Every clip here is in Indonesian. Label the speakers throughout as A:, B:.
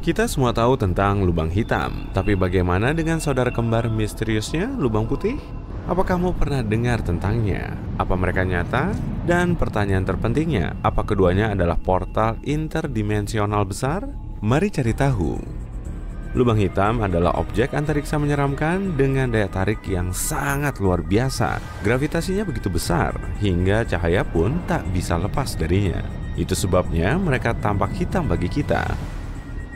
A: Kita semua tahu tentang lubang hitam, tapi bagaimana dengan saudara kembar misteriusnya, lubang putih? Apa kamu pernah dengar tentangnya? Apa mereka nyata? Dan pertanyaan terpentingnya, apa keduanya adalah portal interdimensional besar? Mari cari tahu. Lubang hitam adalah objek antariksa menyeramkan dengan daya tarik yang sangat luar biasa. Gravitasinya begitu besar, hingga cahaya pun tak bisa lepas darinya. Itu sebabnya mereka tampak hitam bagi kita.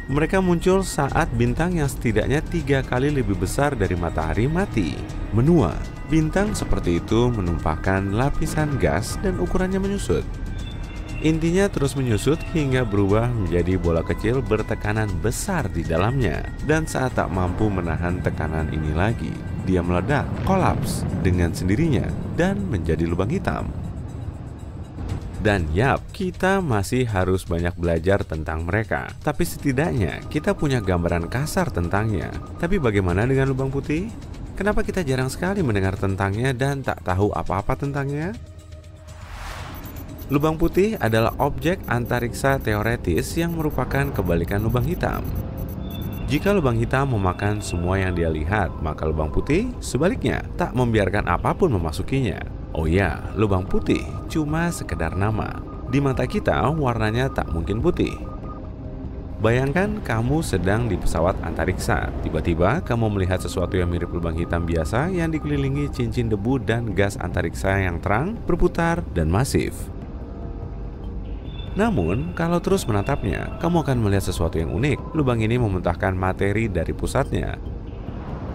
A: Mereka muncul saat bintang yang setidaknya 3 kali lebih besar dari matahari mati, menua. Bintang seperti itu menumpahkan lapisan gas dan ukurannya menyusut. Intinya terus menyusut hingga berubah menjadi bola kecil bertekanan besar di dalamnya. Dan saat tak mampu menahan tekanan ini lagi, dia meledak, kolaps dengan sendirinya dan menjadi lubang hitam. Dan yap, kita masih harus banyak belajar tentang mereka. Tapi setidaknya kita punya gambaran kasar tentangnya. Tapi bagaimana dengan lubang putih? Kenapa kita jarang sekali mendengar tentangnya dan tak tahu apa-apa tentangnya? Lubang putih adalah objek antariksa teoretis yang merupakan kebalikan lubang hitam. Jika lubang hitam memakan semua yang dia lihat, maka lubang putih sebaliknya tak membiarkan apapun memasukinya. Oh ya, lubang putih cuma sekedar nama. Di mata kita warnanya tak mungkin putih. Bayangkan kamu sedang di pesawat antariksa. Tiba-tiba kamu melihat sesuatu yang mirip lubang hitam biasa yang dikelilingi cincin debu dan gas antariksa yang terang, berputar, dan masif. Namun, kalau terus menatapnya, kamu akan melihat sesuatu yang unik. Lubang ini memuntahkan materi dari pusatnya.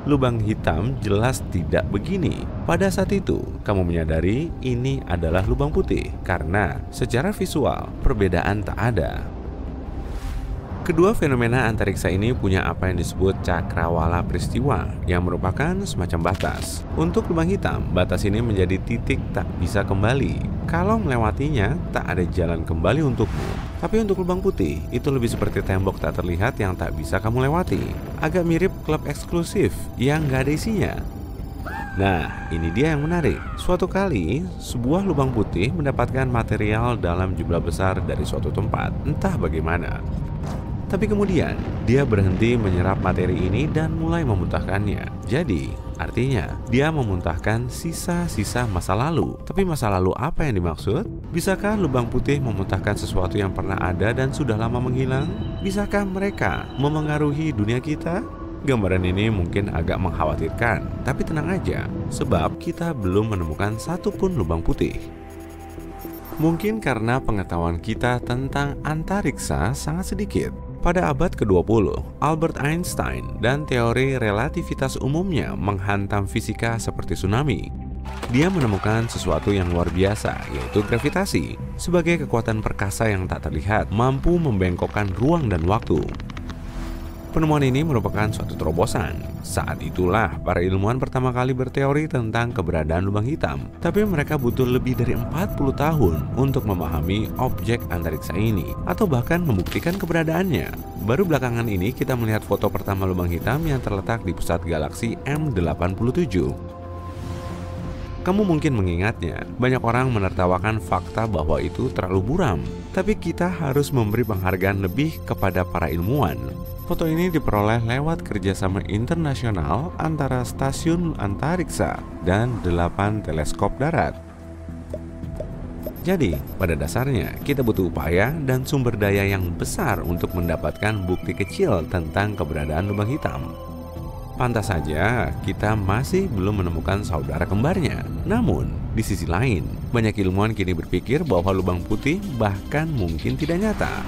A: Lubang hitam jelas tidak begini. Pada saat itu, kamu menyadari ini adalah lubang putih karena secara visual perbedaan tak ada. Kedua fenomena antariksa ini punya apa yang disebut cakrawala peristiwa yang merupakan semacam batas. Untuk lubang hitam, batas ini menjadi titik tak bisa kembali. Kalau melewatinya, tak ada jalan kembali untukmu. Tapi untuk lubang putih, itu lebih seperti tembok tak terlihat yang tak bisa kamu lewati. Agak mirip klub eksklusif yang gak ada isinya. Nah, ini dia yang menarik. Suatu kali, sebuah lubang putih mendapatkan material dalam jumlah besar dari suatu tempat. Entah bagaimana. Tapi kemudian, dia berhenti menyerap materi ini dan mulai memuntahkannya. Jadi, artinya, dia memuntahkan sisa-sisa masa lalu. Tapi masa lalu apa yang dimaksud? Bisakah lubang putih memuntahkan sesuatu yang pernah ada dan sudah lama menghilang? Bisakah mereka memengaruhi dunia kita? Gambaran ini mungkin agak mengkhawatirkan, tapi tenang aja, sebab kita belum menemukan satupun lubang putih. Mungkin karena pengetahuan kita tentang antariksa sangat sedikit. Pada abad ke-20, Albert Einstein dan teori relativitas umumnya menghantam fisika seperti tsunami. Dia menemukan sesuatu yang luar biasa, yaitu gravitasi, sebagai kekuatan perkasa yang tak terlihat, mampu membengkokkan ruang dan waktu. Penemuan ini merupakan suatu terobosan. Saat itulah para ilmuwan pertama kali berteori tentang keberadaan lubang hitam. Tapi mereka butuh lebih dari 40 tahun untuk memahami objek antariksa ini, atau bahkan membuktikan keberadaannya. Baru belakangan ini kita melihat foto pertama lubang hitam yang terletak di pusat galaksi M87. Kamu mungkin mengingatnya, banyak orang menertawakan fakta bahwa itu terlalu buram. Tapi kita harus memberi penghargaan lebih kepada para ilmuwan. Foto ini diperoleh lewat kerjasama internasional antara stasiun antariksa dan 8 teleskop darat. Jadi, pada dasarnya kita butuh upaya dan sumber daya yang besar untuk mendapatkan bukti kecil tentang keberadaan lubang hitam. Pantas saja kita masih belum menemukan saudara kembarnya. Namun, di sisi lain, banyak ilmuwan kini berpikir bahwa lubang putih bahkan mungkin tidak nyata.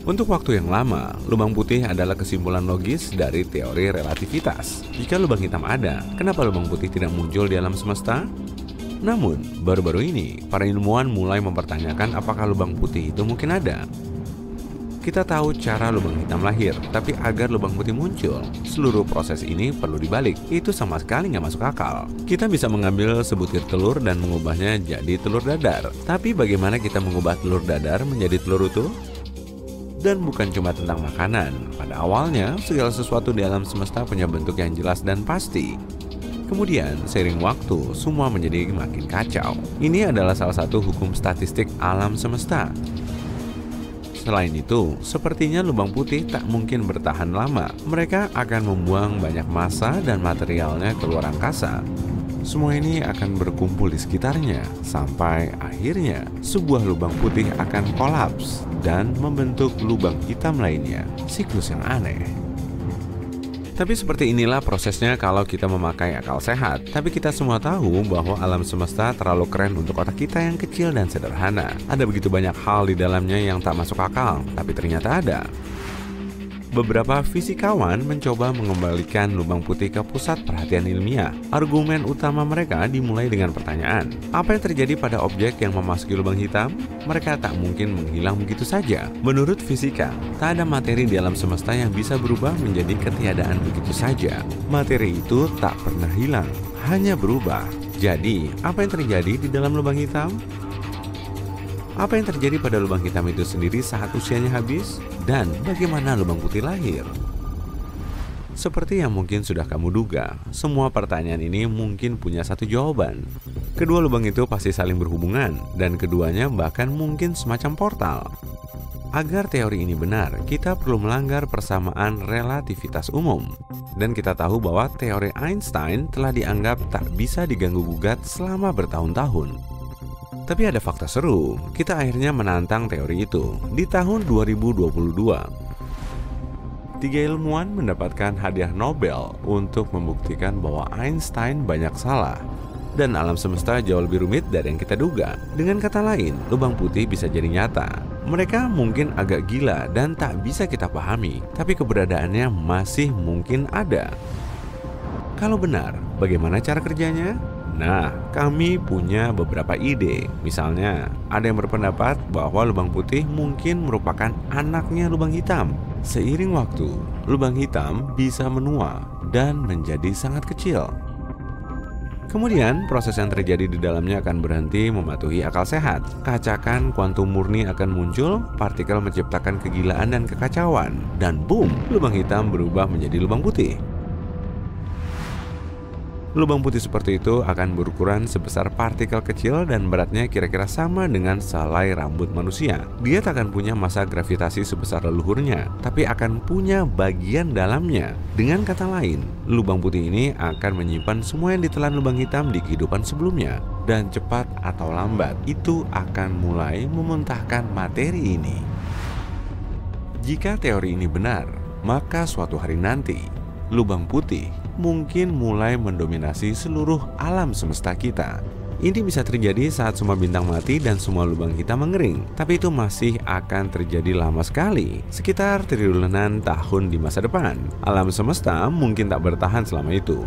A: Untuk waktu yang lama, lubang putih adalah kesimpulan logis dari teori relativitas. Jika lubang hitam ada, kenapa lubang putih tidak muncul di alam semesta? Namun, baru-baru ini, para ilmuwan mulai mempertanyakan apakah lubang putih itu mungkin ada. Kita tahu cara lubang hitam lahir, tapi agar lubang putih muncul, seluruh proses ini perlu dibalik. Itu sama sekali nggak masuk akal. Kita bisa mengambil sebutir telur dan mengubahnya jadi telur dadar. Tapi bagaimana kita mengubah telur dadar menjadi telur utuh? Dan bukan cuma tentang makanan. Pada awalnya, segala sesuatu di alam semesta punya bentuk yang jelas dan pasti. Kemudian, seiring waktu, semua menjadi makin kacau. Ini adalah salah satu hukum statistik alam semesta. Selain itu, sepertinya lubang putih tak mungkin bertahan lama. Mereka akan membuang banyak massa dan materialnya ke luar angkasa. Semua ini akan berkumpul di sekitarnya, sampai akhirnya sebuah lubang putih akan kolaps dan membentuk lubang hitam lainnya. Siklus yang aneh. Tapi seperti inilah prosesnya kalau kita memakai akal sehat. Tapi kita semua tahu bahwa alam semesta terlalu keren untuk otak kita yang kecil dan sederhana. Ada begitu banyak hal di dalamnya yang tak masuk akal, tapi ternyata ada. Beberapa fisikawan mencoba mengembalikan lubang putih ke pusat perhatian ilmiah. Argumen utama mereka dimulai dengan pertanyaan, apa yang terjadi pada objek yang memasuki lubang hitam? Mereka tak mungkin menghilang begitu saja. Menurut fisika, tak ada materi di alam semesta yang bisa berubah menjadi ketiadaan begitu saja. Materi itu tak pernah hilang, hanya berubah. Jadi, apa yang terjadi di dalam lubang hitam? Apa yang terjadi pada lubang hitam itu sendiri saat usianya habis? Dan bagaimana lubang putih lahir? Seperti yang mungkin sudah kamu duga, semua pertanyaan ini mungkin punya satu jawaban. Kedua lubang itu pasti saling berhubungan, dan keduanya bahkan mungkin semacam portal. Agar teori ini benar, kita perlu melanggar persamaan relativitas umum. Dan kita tahu bahwa teori Einstein telah dianggap tak bisa diganggu-gugat selama bertahun-tahun. Tapi ada fakta seru, kita akhirnya menantang teori itu di tahun 2022. 3 ilmuwan mendapatkan hadiah Nobel untuk membuktikan bahwa Einstein banyak salah dan alam semesta jauh lebih rumit dari yang kita duga. Dengan kata lain, lubang putih bisa jadi nyata. Mereka mungkin agak gila dan tak bisa kita pahami, tapi keberadaannya masih mungkin ada. Kalau benar, bagaimana cara kerjanya? Nah, kami punya beberapa ide. Misalnya, ada yang berpendapat bahwa lubang putih mungkin merupakan anaknya lubang hitam. Seiring waktu, lubang hitam bisa menua dan menjadi sangat kecil. Kemudian, proses yang terjadi di dalamnya akan berhenti mematuhi akal sehat. Kacakan kuantum murni akan muncul, partikel menciptakan kegilaan dan kekacauan. Dan boom, lubang hitam berubah menjadi lubang putih. Lubang putih seperti itu akan berukuran sebesar partikel kecil dan beratnya kira-kira sama dengan selai rambut manusia. Dia tak akan punya massa gravitasi sebesar leluhurnya, tapi akan punya bagian dalamnya. Dengan kata lain, lubang putih ini akan menyimpan semua yang ditelan lubang hitam di kehidupan sebelumnya. Dan cepat atau lambat, itu akan mulai memuntahkan materi ini. Jika teori ini benar, maka suatu hari nanti, lubang putih mungkin mulai mendominasi seluruh alam semesta kita. Ini bisa terjadi saat semua bintang mati dan semua lubang hitam mengering. Tapi itu masih akan terjadi lama sekali, sekitar triliunan tahun di masa depan. Alam semesta mungkin tak bertahan selama itu.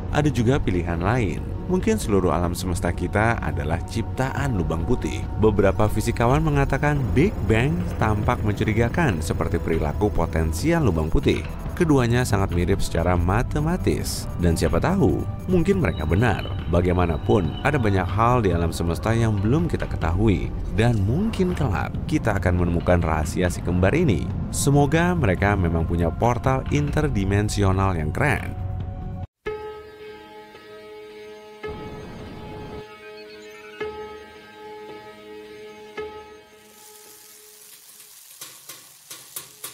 A: Ada juga pilihan lain. Mungkin seluruh alam semesta kita adalah ciptaan lubang putih. Beberapa fisikawan mengatakan Big Bang tampak mencurigakan seperti perilaku potensial lubang putih. Keduanya sangat mirip secara matematis. Dan siapa tahu, mungkin mereka benar. Bagaimanapun, ada banyak hal di alam semesta yang belum kita ketahui. Dan mungkin kelak, kita akan menemukan rahasia si kembar ini. Semoga mereka memang punya portal interdimensional yang keren.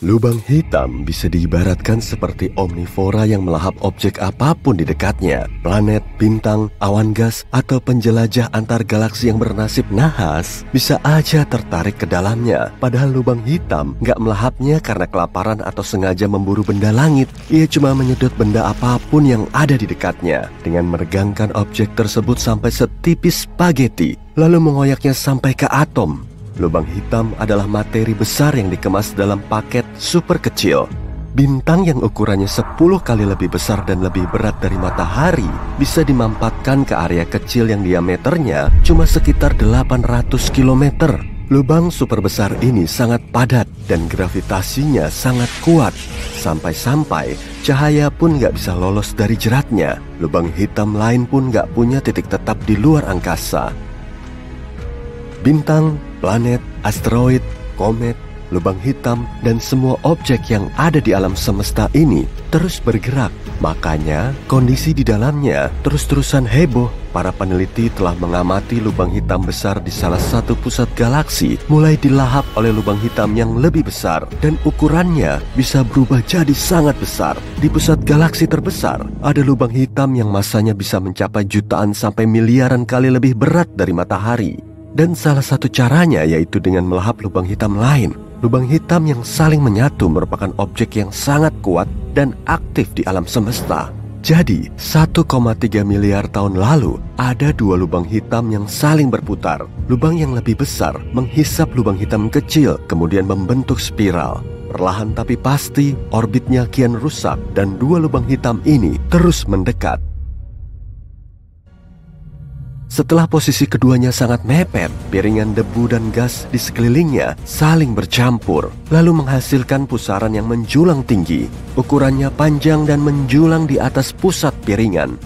B: Lubang hitam bisa diibaratkan seperti omnivora yang melahap objek apapun di dekatnya. Planet, bintang, awan gas, atau penjelajah antar galaksi yang bernasib nahas bisa aja tertarik ke dalamnya. Padahal lubang hitam nggak melahapnya karena kelaparan atau sengaja memburu benda langit. Ia cuma menyedot benda apapun yang ada di dekatnya dengan meregangkan objek tersebut sampai setipis spaghetti, lalu mengoyaknya sampai ke atom. Lubang hitam adalah materi besar yang dikemas dalam paket super kecil. Bintang yang ukurannya 10 kali lebih besar dan lebih berat dari matahari bisa dimampatkan ke area kecil yang diameternya cuma sekitar 800 km. Lubang super besar ini sangat padat dan gravitasinya sangat kuat. Sampai-sampai cahaya pun nggak bisa lolos dari jeratnya. Lubang hitam lain pun nggak punya titik tetap di luar angkasa. Bintang, planet, asteroid, komet, lubang hitam, dan semua objek yang ada di alam semesta ini terus bergerak. Makanya, kondisi di dalamnya terus-terusan heboh. Para peneliti telah mengamati lubang hitam besar di salah satu pusat galaksi mulai dilahap oleh lubang hitam yang lebih besar, dan ukurannya bisa berubah jadi sangat besar. Di pusat galaksi terbesar, ada lubang hitam yang masanya bisa mencapai jutaan sampai miliaran kali lebih berat dari matahari. Dan salah satu caranya yaitu dengan melahap lubang hitam lain. Lubang hitam yang saling menyatu merupakan objek yang sangat kuat dan aktif di alam semesta. Jadi, 1,3 miliar tahun lalu, ada dua lubang hitam yang saling berputar. Lubang yang lebih besar menghisap lubang hitam kecil, kemudian membentuk spiral. Perlahan tapi pasti, orbitnya kian rusak dan dua lubang hitam ini terus mendekat. Setelah posisi keduanya sangat mepet, piringan debu dan gas di sekelilingnya saling bercampur, lalu menghasilkan pusaran yang menjulang tinggi. Ukurannya panjang dan menjulang di atas pusat piringan.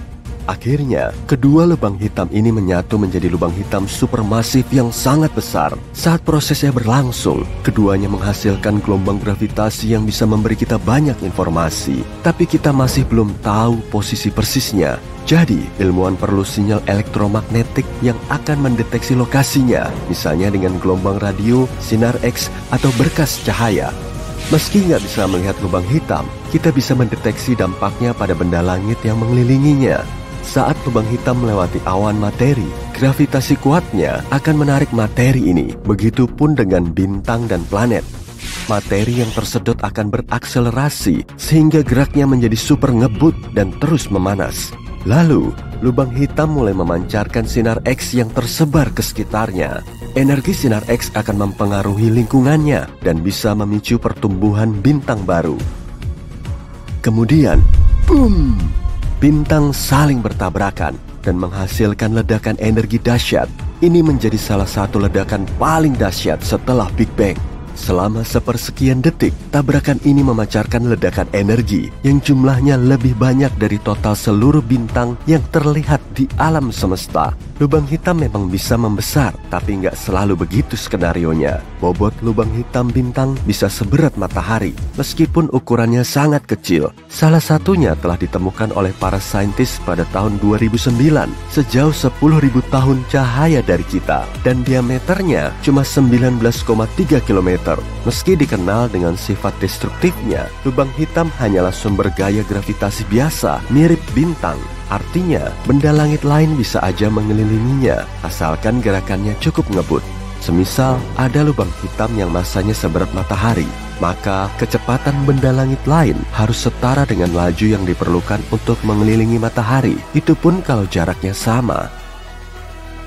B: Akhirnya, kedua lubang hitam ini menyatu menjadi lubang hitam supermasif yang sangat besar. Saat prosesnya berlangsung, keduanya menghasilkan gelombang gravitasi yang bisa memberi kita banyak informasi. Tapi kita masih belum tahu posisi persisnya. Jadi, ilmuwan perlu sinyal elektromagnetik yang akan mendeteksi lokasinya, misalnya dengan gelombang radio, sinar X, atau berkas cahaya. Meski nggak bisa melihat lubang hitam, kita bisa mendeteksi dampaknya pada benda langit yang mengelilinginya. Saat lubang hitam melewati awan materi, gravitasi kuatnya akan menarik materi ini. Begitupun dengan bintang dan planet. Materi yang tersedot akan berakselerasi sehingga geraknya menjadi super ngebut dan terus memanas. Lalu, lubang hitam mulai memancarkan sinar X yang tersebar ke sekitarnya. Energi sinar X akan mempengaruhi lingkungannya dan bisa memicu pertumbuhan bintang baru. Kemudian, boom! Bintang saling bertabrakan dan menghasilkan ledakan energi dahsyat. Ini menjadi salah satu ledakan paling dahsyat setelah Big Bang. Selama sepersekian detik, tabrakan ini memancarkan ledakan energi yang jumlahnya lebih banyak dari total seluruh bintang yang terlihat di alam semesta. Lubang hitam memang bisa membesar, tapi nggak selalu begitu skenarionya. Bobot lubang hitam bintang bisa seberat matahari, meskipun ukurannya sangat kecil. Salah satunya telah ditemukan oleh para saintis pada tahun 2009, sejauh 10.000 tahun cahaya dari kita, dan diameternya cuma 19,3 km. Meski dikenal dengan sifat destruktifnya, lubang hitam hanyalah sumber gaya gravitasi biasa, mirip bintang. Artinya, benda langit lain bisa aja mengelilinginya, asalkan gerakannya cukup ngebut. Semisal ada lubang hitam yang masanya seberat matahari, maka kecepatan benda langit lain harus setara dengan laju yang diperlukan untuk mengelilingi matahari. Itu pun kalau jaraknya sama.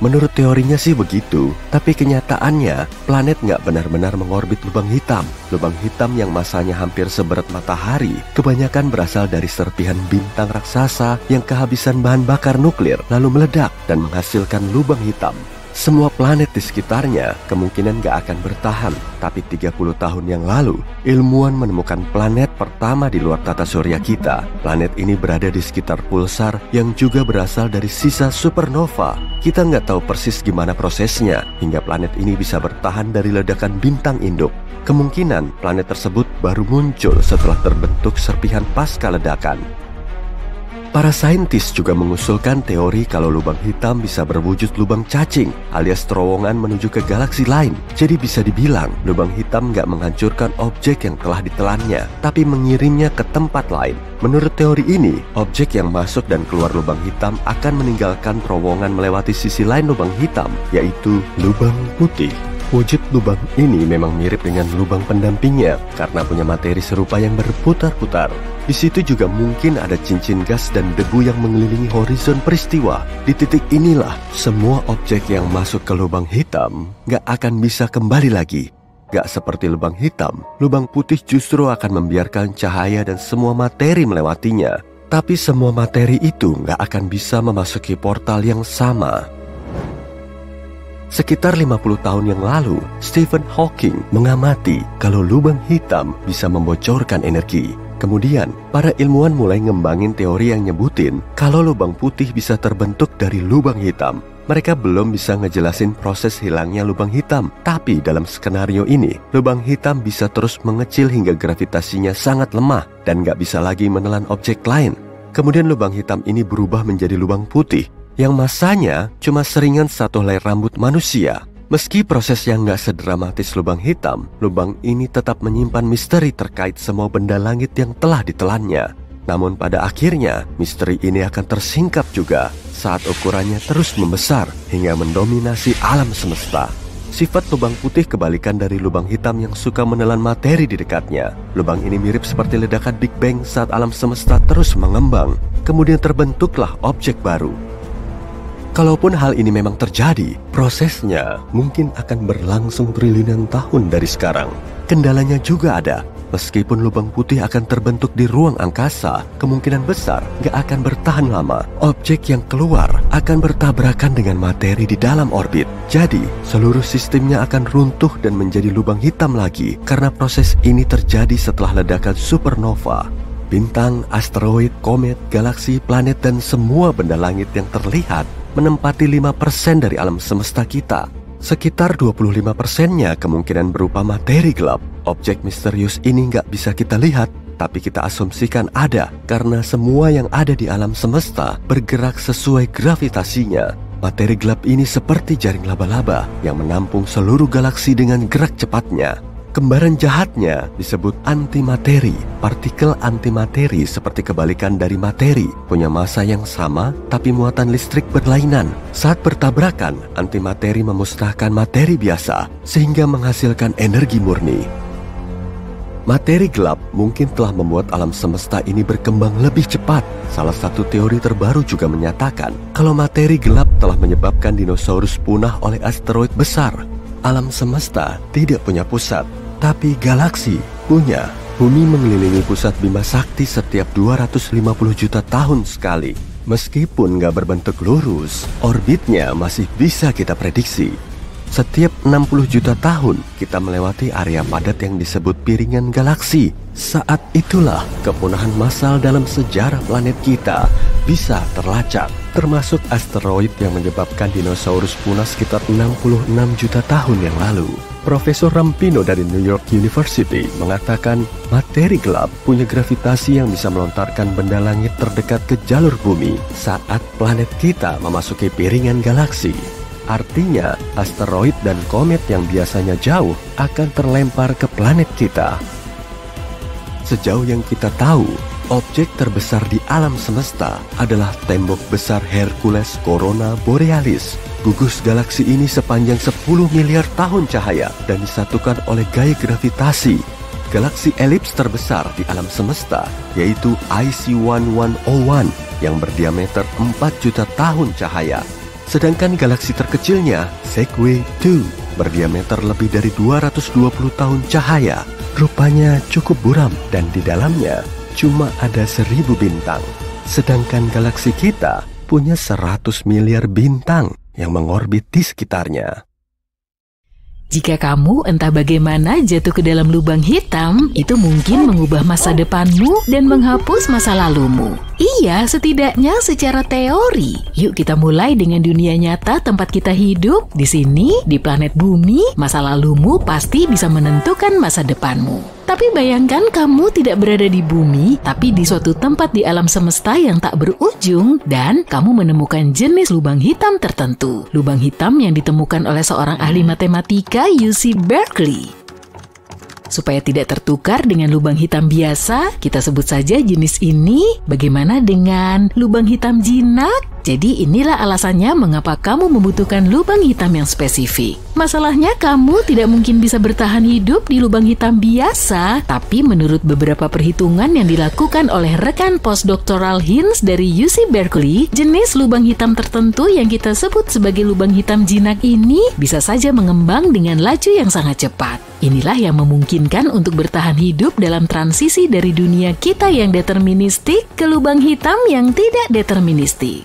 B: Menurut teorinya sih begitu, tapi kenyataannya planet nggak benar-benar mengorbit lubang hitam. Lubang hitam yang masanya hampir seberat matahari kebanyakan berasal dari serpihan bintang raksasa yang kehabisan bahan bakar nuklir lalu meledak dan menghasilkan lubang hitam. Semua planet di sekitarnya kemungkinan gak akan bertahan. Tapi 30 tahun yang lalu, ilmuwan menemukan planet pertama di luar tata surya kita. Planet ini berada di sekitar pulsar yang juga berasal dari sisa supernova. Kita nggak tahu persis gimana prosesnya hingga planet ini bisa bertahan dari ledakan bintang induk. Kemungkinan planet tersebut baru muncul setelah terbentuk serpihan pasca ledakan. Para saintis juga mengusulkan teori kalau lubang hitam bisa berwujud lubang cacing alias terowongan menuju ke galaksi lain. Jadi bisa dibilang lubang hitam nggak menghancurkan objek yang telah ditelannya, tapi mengirimnya ke tempat lain. Menurut teori ini, objek yang masuk dan keluar lubang hitam akan meninggalkan terowongan melewati sisi lain lubang hitam, yaitu lubang putih. Wujud lubang ini memang mirip dengan lubang pendampingnya karena punya materi serupa yang berputar-putar. Di situ juga mungkin ada cincin gas dan debu yang mengelilingi horizon peristiwa. Di titik inilah semua objek yang masuk ke lubang hitam gak akan bisa kembali lagi. Gak seperti lubang hitam, lubang putih justru akan membiarkan cahaya dan semua materi melewatinya. Tapi semua materi itu gak akan bisa memasuki portal yang sama. Sekitar 50 tahun yang lalu, Stephen Hawking mengamati kalau lubang hitam bisa membocorkan energi. Kemudian, para ilmuwan mulai ngembangin teori yang nyebutin kalau lubang putih bisa terbentuk dari lubang hitam. Mereka belum bisa ngejelasin proses hilangnya lubang hitam. Tapi dalam skenario ini, lubang hitam bisa terus mengecil hingga gravitasinya sangat lemah dan nggak bisa lagi menelan objek lain. Kemudian lubang hitam ini berubah menjadi lubang putih yang masanya cuma seringan satu helai rambut manusia. Meski proses yang nggak sedramatis lubang hitam, lubang ini tetap menyimpan misteri terkait semua benda langit yang telah ditelannya. Namun pada akhirnya, misteri ini akan tersingkap juga saat ukurannya terus membesar hingga mendominasi alam semesta. Sifat lubang putih kebalikan dari lubang hitam yang suka menelan materi di dekatnya. Lubang ini mirip seperti ledakan Big Bang saat alam semesta terus mengembang. Kemudian terbentuklah objek baru. Kalaupun hal ini memang terjadi, prosesnya mungkin akan berlangsung triliunan tahun dari sekarang. Kendalanya juga ada. Meskipun lubang putih akan terbentuk di ruang angkasa, kemungkinan besar gak akan bertahan lama. Objek yang keluar akan bertabrakan dengan materi di dalam orbit. Jadi, seluruh sistemnya akan runtuh dan menjadi lubang hitam lagi karena proses ini terjadi setelah ledakan supernova. Bintang, asteroid, komet, galaksi, planet, dan semua benda langit yang terlihat menempati 5% dari alam semesta kita. Sekitar 25%-nya kemungkinan berupa materi gelap. Objek misterius ini nggak bisa kita lihat, tapi kita asumsikan ada karena semua yang ada di alam semesta bergerak sesuai gravitasinya. Materi gelap ini seperti jaring laba-laba yang menampung seluruh galaksi dengan gerak cepatnya. Kembaran jahatnya disebut antimateri. Partikel antimateri seperti kebalikan dari materi, punya massa yang sama tapi muatan listrik berlainan. Saat bertabrakan, antimateri memusnahkan materi biasa sehingga menghasilkan energi murni. Materi gelap mungkin telah membuat alam semesta ini berkembang lebih cepat. Salah satu teori terbaru juga menyatakan kalau materi gelap telah menyebabkan dinosaurus punah oleh asteroid besar. Alam semesta tidak punya pusat, tapi galaksi punya. Bumi mengelilingi pusat Bima Sakti setiap 250 juta tahun sekali. Meskipun nggak berbentuk lurus, orbitnya masih bisa kita prediksi. Setiap 60 juta tahun, kita melewati area padat yang disebut piringan galaksi. Saat itulah kepunahan massal dalam sejarah planet kita bisa terlacak, termasuk asteroid yang menyebabkan dinosaurus punah sekitar 66 juta tahun yang lalu. Profesor Rampino dari New York University mengatakan materi gelap punya gravitasi yang bisa melontarkan benda langit terdekat ke jalur bumi saat planet kita memasuki piringan galaksi. Artinya, asteroid dan komet yang biasanya jauh akan terlempar ke planet kita. Sejauh yang kita tahu, objek terbesar di alam semesta adalah tembok besar Hercules Corona Borealis. Gugus galaksi ini sepanjang 10 miliar tahun cahaya dan disatukan oleh gaya gravitasi. Galaksi elips terbesar di alam semesta yaitu IC1101 yang berdiameter 4 juta tahun cahaya. Sedangkan galaksi terkecilnya, Segue 2, berdiameter lebih dari 220 tahun cahaya. Rupanya cukup buram dan di dalamnya cuma ada 1000 bintang. Sedangkan galaksi kita punya 100 miliar bintang yang mengorbit di sekitarnya.
C: Jika kamu entah bagaimana jatuh ke dalam lubang hitam, itu mungkin mengubah masa depanmu dan menghapus masa lalumu. Iya, setidaknya secara teori. Yuk kita mulai dengan dunia nyata tempat kita hidup. Di sini, di planet bumi, masa lalumu pasti bisa menentukan masa depanmu. Tapi bayangkan kamu tidak berada di bumi, tapi di suatu tempat di alam semesta yang tak berujung, dan kamu menemukan jenis lubang hitam tertentu. Lubang hitam yang ditemukan oleh seorang ahli matematika UC Berkeley. Supaya tidak tertukar dengan lubang hitam biasa, kita sebut saja jenis ini. Bagaimana dengan lubang hitam jinak? Jadi inilah alasannya mengapa kamu membutuhkan lubang hitam yang spesifik. Masalahnya kamu tidak mungkin bisa bertahan hidup di lubang hitam biasa, tapi menurut beberapa perhitungan yang dilakukan oleh rekan postdoktoral Hinz dari UC Berkeley, jenis lubang hitam tertentu yang kita sebut sebagai lubang hitam jinak ini bisa saja mengembang dengan laju yang sangat cepat. Inilah yang memungkinkan untuk bertahan hidup dalam transisi dari dunia kita yang deterministik ke lubang hitam yang tidak deterministik.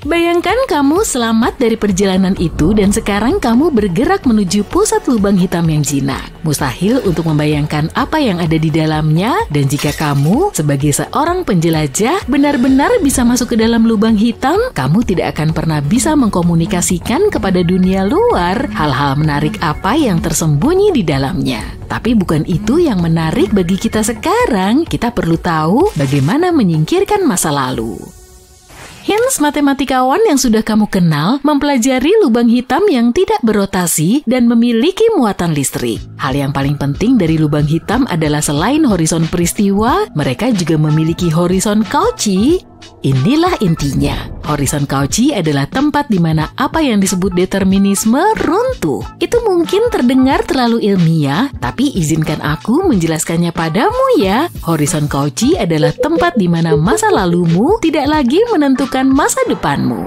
C: Bayangkan kamu selamat dari perjalanan itu dan sekarang kamu bergerak menuju pusat lubang hitam yang jinak. Mustahil untuk membayangkan apa yang ada di dalamnya, dan jika kamu sebagai seorang penjelajah benar-benar bisa masuk ke dalam lubang hitam, kamu tidak akan pernah bisa mengkomunikasikan kepada dunia luar hal-hal menarik apa yang tersembunyi di dalamnya. Tapi bukan itu yang menarik bagi kita sekarang. Kita perlu tahu bagaimana menyingkirkan masa lalu. Hints matematikawan yang sudah kamu kenal mempelajari lubang hitam yang tidak berotasi dan memiliki muatan listrik. Hal yang paling penting dari lubang hitam adalah selain horizon peristiwa, mereka juga memiliki horizon Cauchy. Inilah intinya. Horizon Cauchy adalah tempat di mana apa yang disebut determinisme runtuh. Itu mungkin terdengar terlalu ilmiah, tapi izinkan aku menjelaskannya padamu ya. Horizon Cauchy adalah tempat di mana masa lalumu tidak lagi menentukan masa depanmu.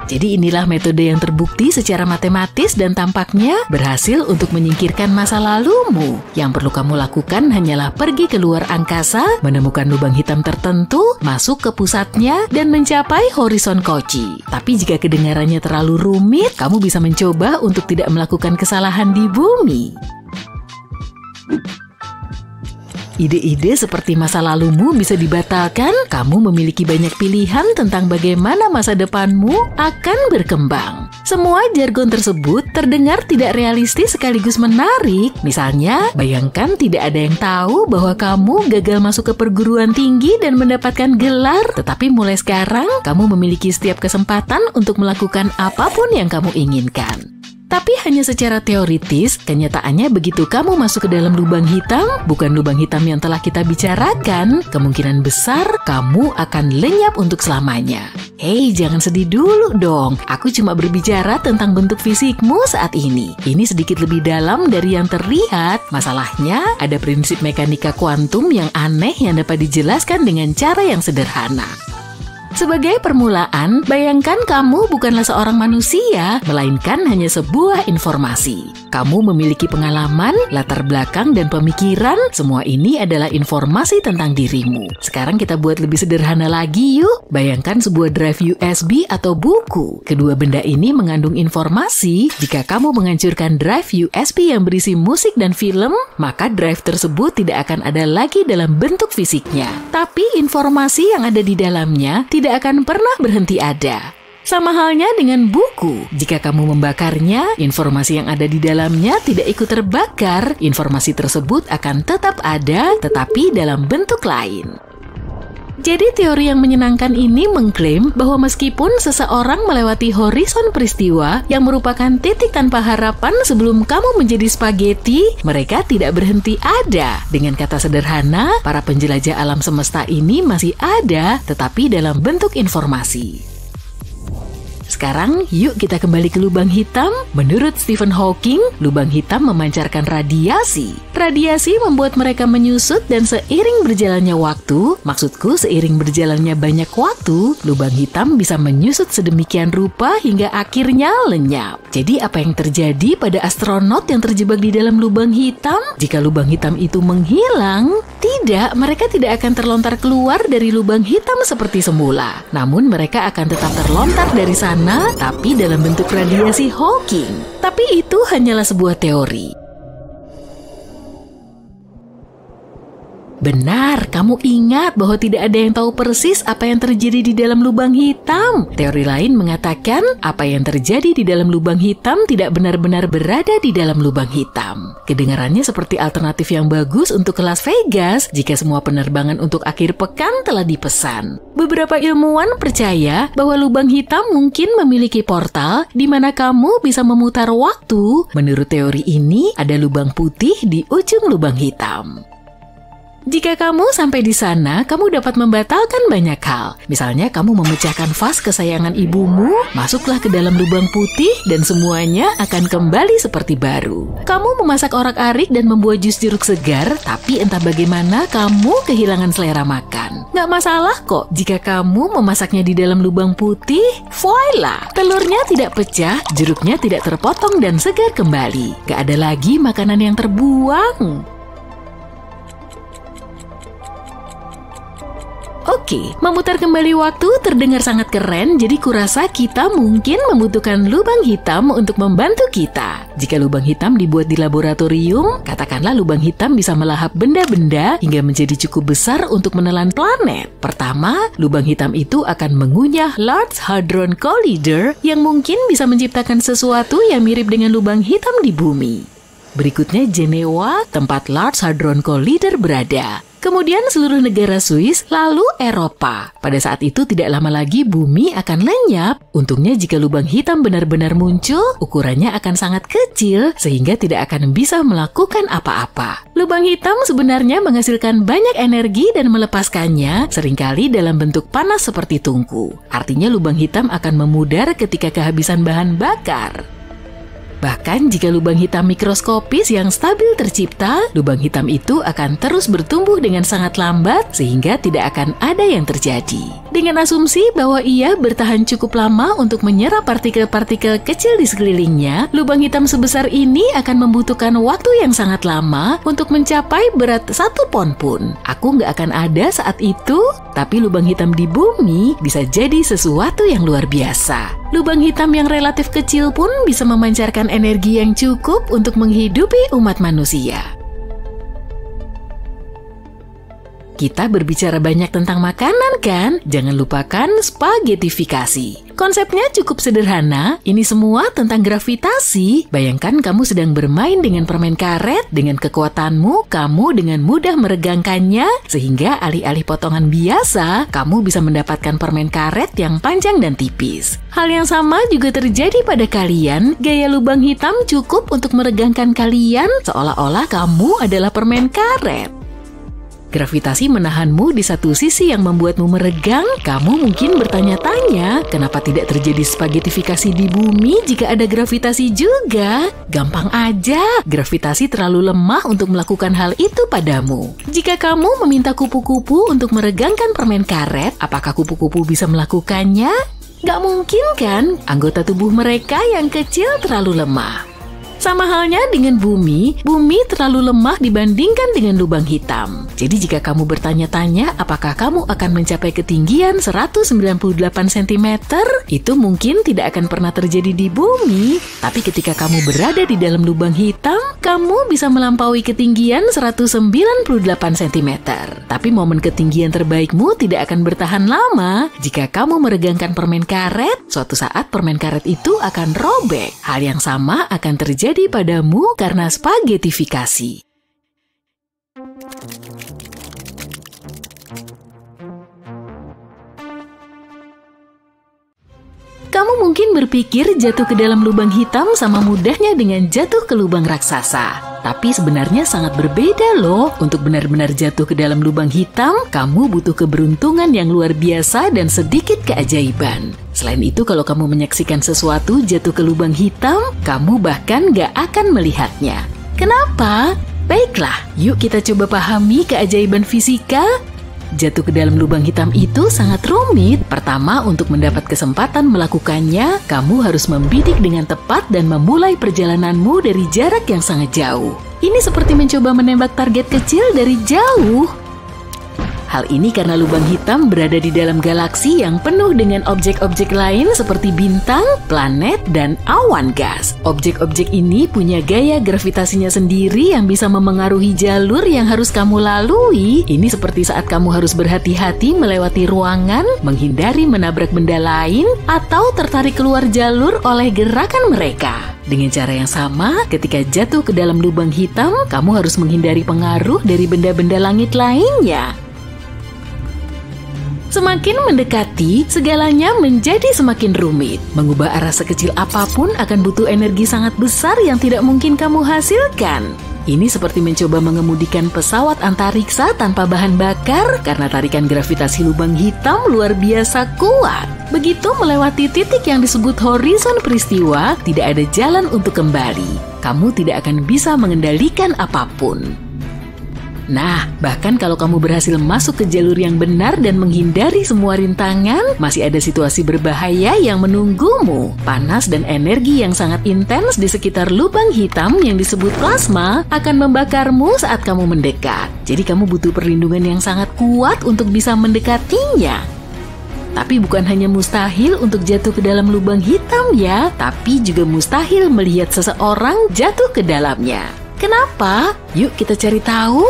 C: Jadi inilah metode yang terbukti secara matematis dan tampaknya berhasil untuk menyingkirkan masa lalumu. Yang perlu kamu lakukan hanyalah pergi ke luar angkasa, menemukan lubang hitam tertentu, masuk ke pusatnya, dan mencapai horizon Cauchy. Tapi jika kedengarannya terlalu rumit, kamu bisa mencoba untuk tidak melakukan kesalahan di bumi. Ide-ide seperti masa lalumu bisa dibatalkan, kamu memiliki banyak pilihan tentang bagaimana masa depanmu akan berkembang. Semua jargon tersebut terdengar tidak realistis sekaligus menarik. Misalnya, bayangkan tidak ada yang tahu bahwa kamu gagal masuk ke perguruan tinggi dan mendapatkan gelar, tetapi mulai sekarang kamu memiliki setiap kesempatan untuk melakukan apapun yang kamu inginkan. Tapi hanya secara teoritis, kenyataannya begitu kamu masuk ke dalam lubang hitam, bukan lubang hitam yang telah kita bicarakan, kemungkinan besar kamu akan lenyap untuk selamanya. Hei, jangan sedih dulu dong. Aku cuma berbicara tentang bentuk fisikmu saat ini. Ini sedikit lebih dalam dari yang terlihat. Masalahnya, ada prinsip mekanika kuantum yang aneh yang dapat dijelaskan dengan cara yang sederhana. Sebagai permulaan, bayangkan kamu bukanlah seorang manusia, melainkan hanya sebuah informasi. Kamu memiliki pengalaman, latar belakang, dan pemikiran. Semua ini adalah informasi tentang dirimu. Sekarang kita buat lebih sederhana lagi yuk. Bayangkan sebuah drive USB atau buku. Kedua benda ini mengandung informasi. Jika kamu menghancurkan drive USB yang berisi musik dan film, maka drive tersebut tidak akan ada lagi dalam bentuk fisiknya. Tapi informasi yang ada di dalamnya tidak akan pernah berhenti ada. Sama halnya dengan buku. Jika kamu membakarnya, informasi yang ada di dalamnya tidak ikut terbakar. Informasi tersebut akan tetap ada, tetapi dalam bentuk lain. Jadi teori yang menyenangkan ini mengklaim bahwa meskipun seseorang melewati horizon peristiwa yang merupakan titik tanpa harapan sebelum kamu menjadi spaghetti, mereka tidak berhenti ada. Dengan kata sederhana, para penjelajah alam semesta ini masih ada, tetapi dalam bentuk informasi. Sekarang, yuk kita kembali ke lubang hitam. Menurut Stephen Hawking, lubang hitam memancarkan radiasi. Radiasi membuat mereka menyusut dan seiring berjalannya waktu, maksudku seiring berjalannya banyak waktu, lubang hitam bisa menyusut sedemikian rupa hingga akhirnya lenyap. Jadi apa yang terjadi pada astronot yang terjebak di dalam lubang hitam? Jika lubang hitam itu menghilang, mereka tidak akan terlontar keluar dari lubang hitam seperti semula. Namun mereka akan tetap terlontar dari sana, tapi dalam bentuk radiasi Hawking. Tapi itu hanyalah sebuah teori. Benar, kamu ingat bahwa tidak ada yang tahu persis apa yang terjadi di dalam lubang hitam. Teori lain mengatakan apa yang terjadi di dalam lubang hitam tidak benar-benar berada di dalam lubang hitam. Kedengarannya seperti alternatif yang bagus untuk ke Las Vegas jika semua penerbangan untuk akhir pekan telah dipesan. Beberapa ilmuwan percaya bahwa lubang hitam mungkin memiliki portal di mana kamu bisa memutar waktu. Menurut teori ini, ada lubang putih di ujung lubang hitam. Jika kamu sampai di sana, kamu dapat membatalkan banyak hal. Misalnya kamu memecahkan vas kesayangan ibumu, masuklah ke dalam lubang putih dan semuanya akan kembali seperti baru. Kamu memasak orak-arik dan membuat jus jeruk segar, tapi entah bagaimana kamu kehilangan selera makan. Nggak masalah kok jika kamu memasaknya di dalam lubang putih. Voila! Telurnya tidak pecah, jeruknya tidak terpotong dan segar kembali. Nggak ada lagi makanan yang terbuang. Oke, memutar kembali waktu terdengar sangat keren, jadi kurasa kita mungkin membutuhkan lubang hitam untuk membantu kita. Jika lubang hitam dibuat di laboratorium, katakanlah lubang hitam bisa melahap benda-benda hingga menjadi cukup besar untuk menelan planet. Pertama, lubang hitam itu akan mengunyah Large Hadron Collider yang mungkin bisa menciptakan sesuatu yang mirip dengan lubang hitam di bumi. Berikutnya Jenewa, tempat Large Hadron Collider berada. Kemudian seluruh negara Swiss, lalu Eropa. Pada saat itu tidak lama lagi bumi akan lenyap. Untungnya jika lubang hitam benar-benar muncul, ukurannya akan sangat kecil sehingga tidak akan bisa melakukan apa-apa. Lubang hitam sebenarnya menghasilkan banyak energi dan melepaskannya seringkali dalam bentuk panas seperti tungku. Artinya lubang hitam akan memudar ketika kehabisan bahan bakar. Bahkan jika lubang hitam mikroskopis yang stabil tercipta, lubang hitam itu akan terus bertumbuh dengan sangat lambat sehingga tidak akan ada yang terjadi. Dengan asumsi bahwa ia bertahan cukup lama untuk menyerap partikel-partikel kecil di sekelilingnya, lubang hitam sebesar ini akan membutuhkan waktu yang sangat lama untuk mencapai berat 1 pon pun. Aku nggak akan ada saat itu, tapi lubang hitam di bumi bisa jadi sesuatu yang luar biasa. Lubang hitam yang relatif kecil pun bisa memancarkan energi yang cukup untuk menghidupi umat manusia. Kita berbicara banyak tentang makanan kan? Jangan lupakan spaghettifikasi. Konsepnya cukup sederhana, ini semua tentang gravitasi. Bayangkan kamu sedang bermain dengan permen karet, dengan kekuatanmu, kamu dengan mudah meregangkannya, sehingga alih-alih potongan biasa, kamu bisa mendapatkan permen karet yang panjang dan tipis. Hal yang sama juga terjadi pada kalian, gaya lubang hitam cukup untuk meregangkan kalian seolah-olah kamu adalah permen karet. Gravitasi menahanmu di satu sisi yang membuatmu meregang. Kamu mungkin bertanya-tanya, kenapa tidak terjadi spaghettifikasi di bumi jika ada gravitasi juga? Gampang aja, gravitasi terlalu lemah untuk melakukan hal itu padamu. Jika kamu meminta kupu-kupu untuk meregangkan permen karet, apakah kupu-kupu bisa melakukannya? Gak mungkin kan? Anggota tubuh mereka yang kecil terlalu lemah. Sama halnya dengan bumi terlalu lemah dibandingkan dengan lubang hitam. Jadi jika kamu bertanya-tanya apakah kamu akan mencapai ketinggian 198 cm, itu mungkin tidak akan pernah terjadi di bumi. Tapi ketika kamu berada di dalam lubang hitam, kamu bisa melampaui ketinggian 198 cm. Tapi momen ketinggian terbaikmu tidak akan bertahan lama. Jika kamu meregangkan permen karet, suatu saat permen karet itu akan robek. Hal yang sama akan terjadi padamu karena spaghettifikasi. Kamu mungkin berpikir jatuh ke dalam lubang hitam sama mudahnya dengan jatuh ke lubang raksasa. Tapi sebenarnya sangat berbeda loh. Untuk benar-benar jatuh ke dalam lubang hitam, kamu butuh keberuntungan yang luar biasa dan sedikit keajaiban. Selain itu, kalau kamu menyaksikan sesuatu jatuh ke lubang hitam, kamu bahkan gak akan melihatnya. Kenapa? Baiklah, yuk kita coba pahami keajaiban fisika. Jatuh ke dalam lubang hitam itu sangat rumit. Pertama, untuk mendapat kesempatan melakukannya, kamu harus membidik dengan tepat dan memulai perjalananmu dari jarak yang sangat jauh. Ini seperti mencoba menembak target kecil dari jauh. Hal ini karena lubang hitam berada di dalam galaksi yang penuh dengan objek-objek lain seperti bintang, planet, dan awan gas. Objek-objek ini punya gaya gravitasinya sendiri yang bisa memengaruhi jalur yang harus kamu lalui. Ini seperti saat kamu harus berhati-hati melewati ruangan, menghindari menabrak benda lain, atau tertarik keluar jalur oleh gerakan mereka. Dengan cara yang sama, ketika jatuh ke dalam lubang hitam, kamu harus menghindari pengaruh dari benda-benda langit lainnya. Semakin mendekati, segalanya menjadi semakin rumit. Mengubah arah sekecil apapun akan butuh energi sangat besar yang tidak mungkin kamu hasilkan. Ini seperti mencoba mengemudikan pesawat antariksa tanpa bahan bakar karena tarikan gravitasi lubang hitam luar biasa kuat. Begitu melewati titik yang disebut horizon peristiwa, tidak ada jalan untuk kembali. Kamu tidak akan bisa mengendalikan apapun. Nah, bahkan kalau kamu berhasil masuk ke jalur yang benar dan menghindari semua rintangan, masih ada situasi berbahaya yang menunggumu. Panas dan energi yang sangat intens di sekitar lubang hitam yang disebut plasma akan membakarmu saat kamu mendekat. Jadi kamu butuh perlindungan yang sangat kuat untuk bisa mendekatinya. Tapi bukan hanya mustahil untuk jatuh ke dalam lubang hitam ya, tapi juga mustahil melihat seseorang jatuh ke dalamnya. Kenapa? Yuk kita cari tahu.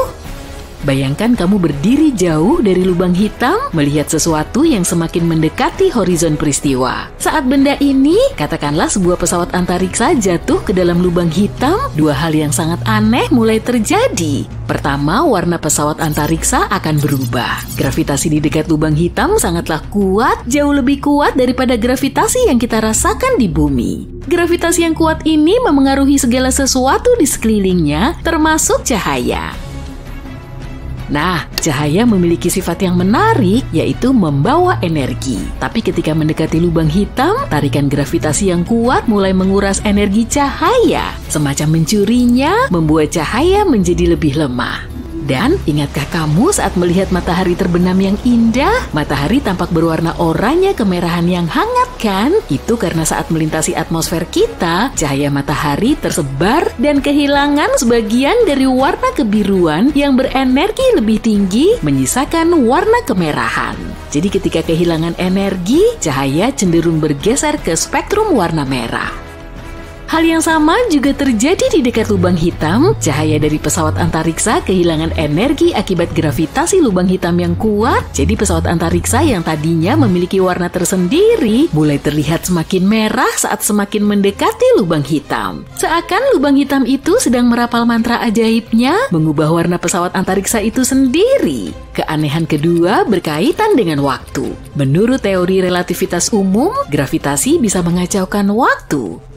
C: Bayangkan kamu berdiri jauh dari lubang hitam, melihat sesuatu yang semakin mendekati horizon peristiwa. Saat benda ini, katakanlah sebuah pesawat antariksa jatuh ke dalam lubang hitam, dua hal yang sangat aneh mulai terjadi. Pertama, warna pesawat antariksa akan berubah. Gravitasi di dekat lubang hitam sangatlah kuat, jauh lebih kuat daripada gravitasi yang kita rasakan di bumi. Gravitasi yang kuat ini memengaruhi segala sesuatu di sekelilingnya, termasuk cahaya. Nah, cahaya memiliki sifat yang menarik, yaitu membawa energi. Tapi ketika mendekati lubang hitam, tarikan gravitasi yang kuat mulai menguras energi cahaya. Semacam mencurinya, membuat cahaya menjadi lebih lemah. Dan ingatkah kamu saat melihat matahari terbenam yang indah? Matahari tampak berwarna oranye kemerahan yang hangat kan? Itu karena saat melintasi atmosfer kita, cahaya matahari tersebar dan kehilangan sebagian dari warna kebiruan yang berenergi lebih tinggi, menyisakan warna kemerahan. Jadi ketika kehilangan energi, cahaya cenderung bergeser ke spektrum warna merah. Hal yang sama juga terjadi di dekat lubang hitam. Cahaya dari pesawat antariksa kehilangan energi akibat gravitasi lubang hitam yang kuat. Jadi pesawat antariksa yang tadinya memiliki warna tersendiri mulai terlihat semakin merah saat semakin mendekati lubang hitam. Seakan lubang hitam itu sedang merapal mantra ajaibnya, mengubah warna pesawat antariksa itu sendiri. Keanehan kedua berkaitan dengan waktu. Menurut teori relativitas umum, gravitasi bisa mengacaukan waktu.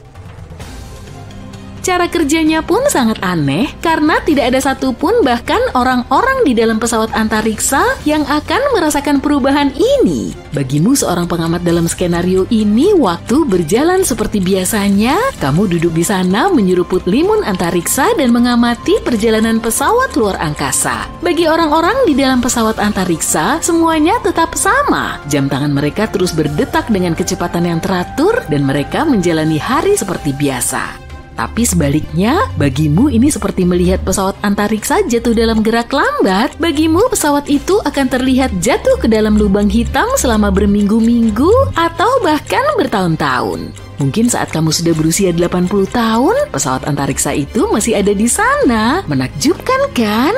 C: Cara kerjanya pun sangat aneh karena tidak ada satupun bahkan orang-orang di dalam pesawat antariksa yang akan merasakan perubahan ini. Bagimu seorang pengamat dalam skenario ini, waktu berjalan seperti biasanya. Kamu duduk di sana menyeruput limun antariksa dan mengamati perjalanan pesawat luar angkasa. Bagi orang-orang di dalam pesawat antariksa, semuanya tetap sama. Jam tangan mereka terus berdetak dengan kecepatan yang teratur dan mereka menjalani hari seperti biasa. Tapi sebaliknya, bagimu ini seperti melihat pesawat antariksa jatuh dalam gerak lambat. Bagimu pesawat itu akan terlihat jatuh ke dalam lubang hitam selama berminggu-minggu atau bahkan bertahun-tahun. Mungkin saat kamu sudah berusia 80 tahun, pesawat antariksa itu masih ada di sana. Menakjubkan kan?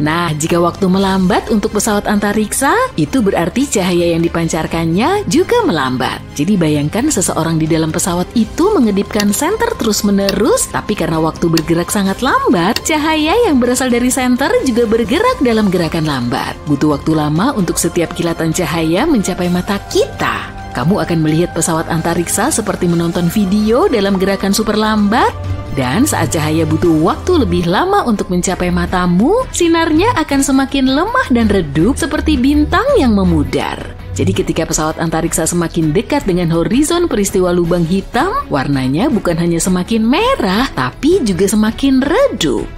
C: Nah, jika waktu melambat untuk pesawat antariksa, itu berarti cahaya yang dipancarkannya juga melambat. Jadi bayangkan seseorang di dalam pesawat itu mengedipkan senter terus-menerus, tapi karena waktu bergerak sangat lambat, cahaya yang berasal dari senter juga bergerak dalam gerakan lambat. Butuh waktu lama untuk setiap kilatan cahaya mencapai mata kita. Kamu akan melihat pesawat antariksa seperti menonton video dalam gerakan super lambat. Dan saat cahaya butuh waktu lebih lama untuk mencapai matamu, sinarnya akan semakin lemah dan redup seperti bintang yang memudar. Jadi ketika pesawat antariksa semakin dekat dengan horizon peristiwa lubang hitam, warnanya bukan hanya semakin merah, tapi juga semakin redup.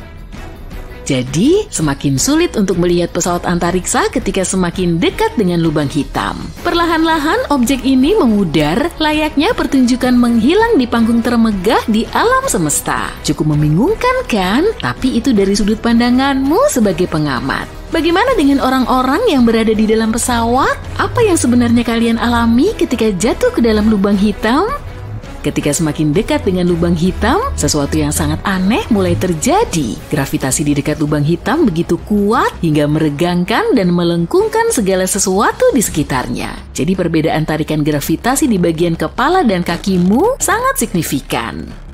C: Jadi, semakin sulit untuk melihat pesawat antariksa ketika semakin dekat dengan lubang hitam. Perlahan-lahan objek ini memudar, layaknya pertunjukan menghilang di panggung termegah di alam semesta. Cukup membingungkan kan? Tapi itu dari sudut pandanganmu sebagai pengamat. Bagaimana dengan orang-orang yang berada di dalam pesawat? Apa yang sebenarnya kalian alami ketika jatuh ke dalam lubang hitam? Ketika semakin dekat dengan lubang hitam, sesuatu yang sangat aneh mulai terjadi. Gravitasi di dekat lubang hitam begitu kuat hingga meregangkan dan melengkungkan segala sesuatu di sekitarnya. Jadi perbedaan tarikan gravitasi di bagian kepala dan kakimu sangat signifikan.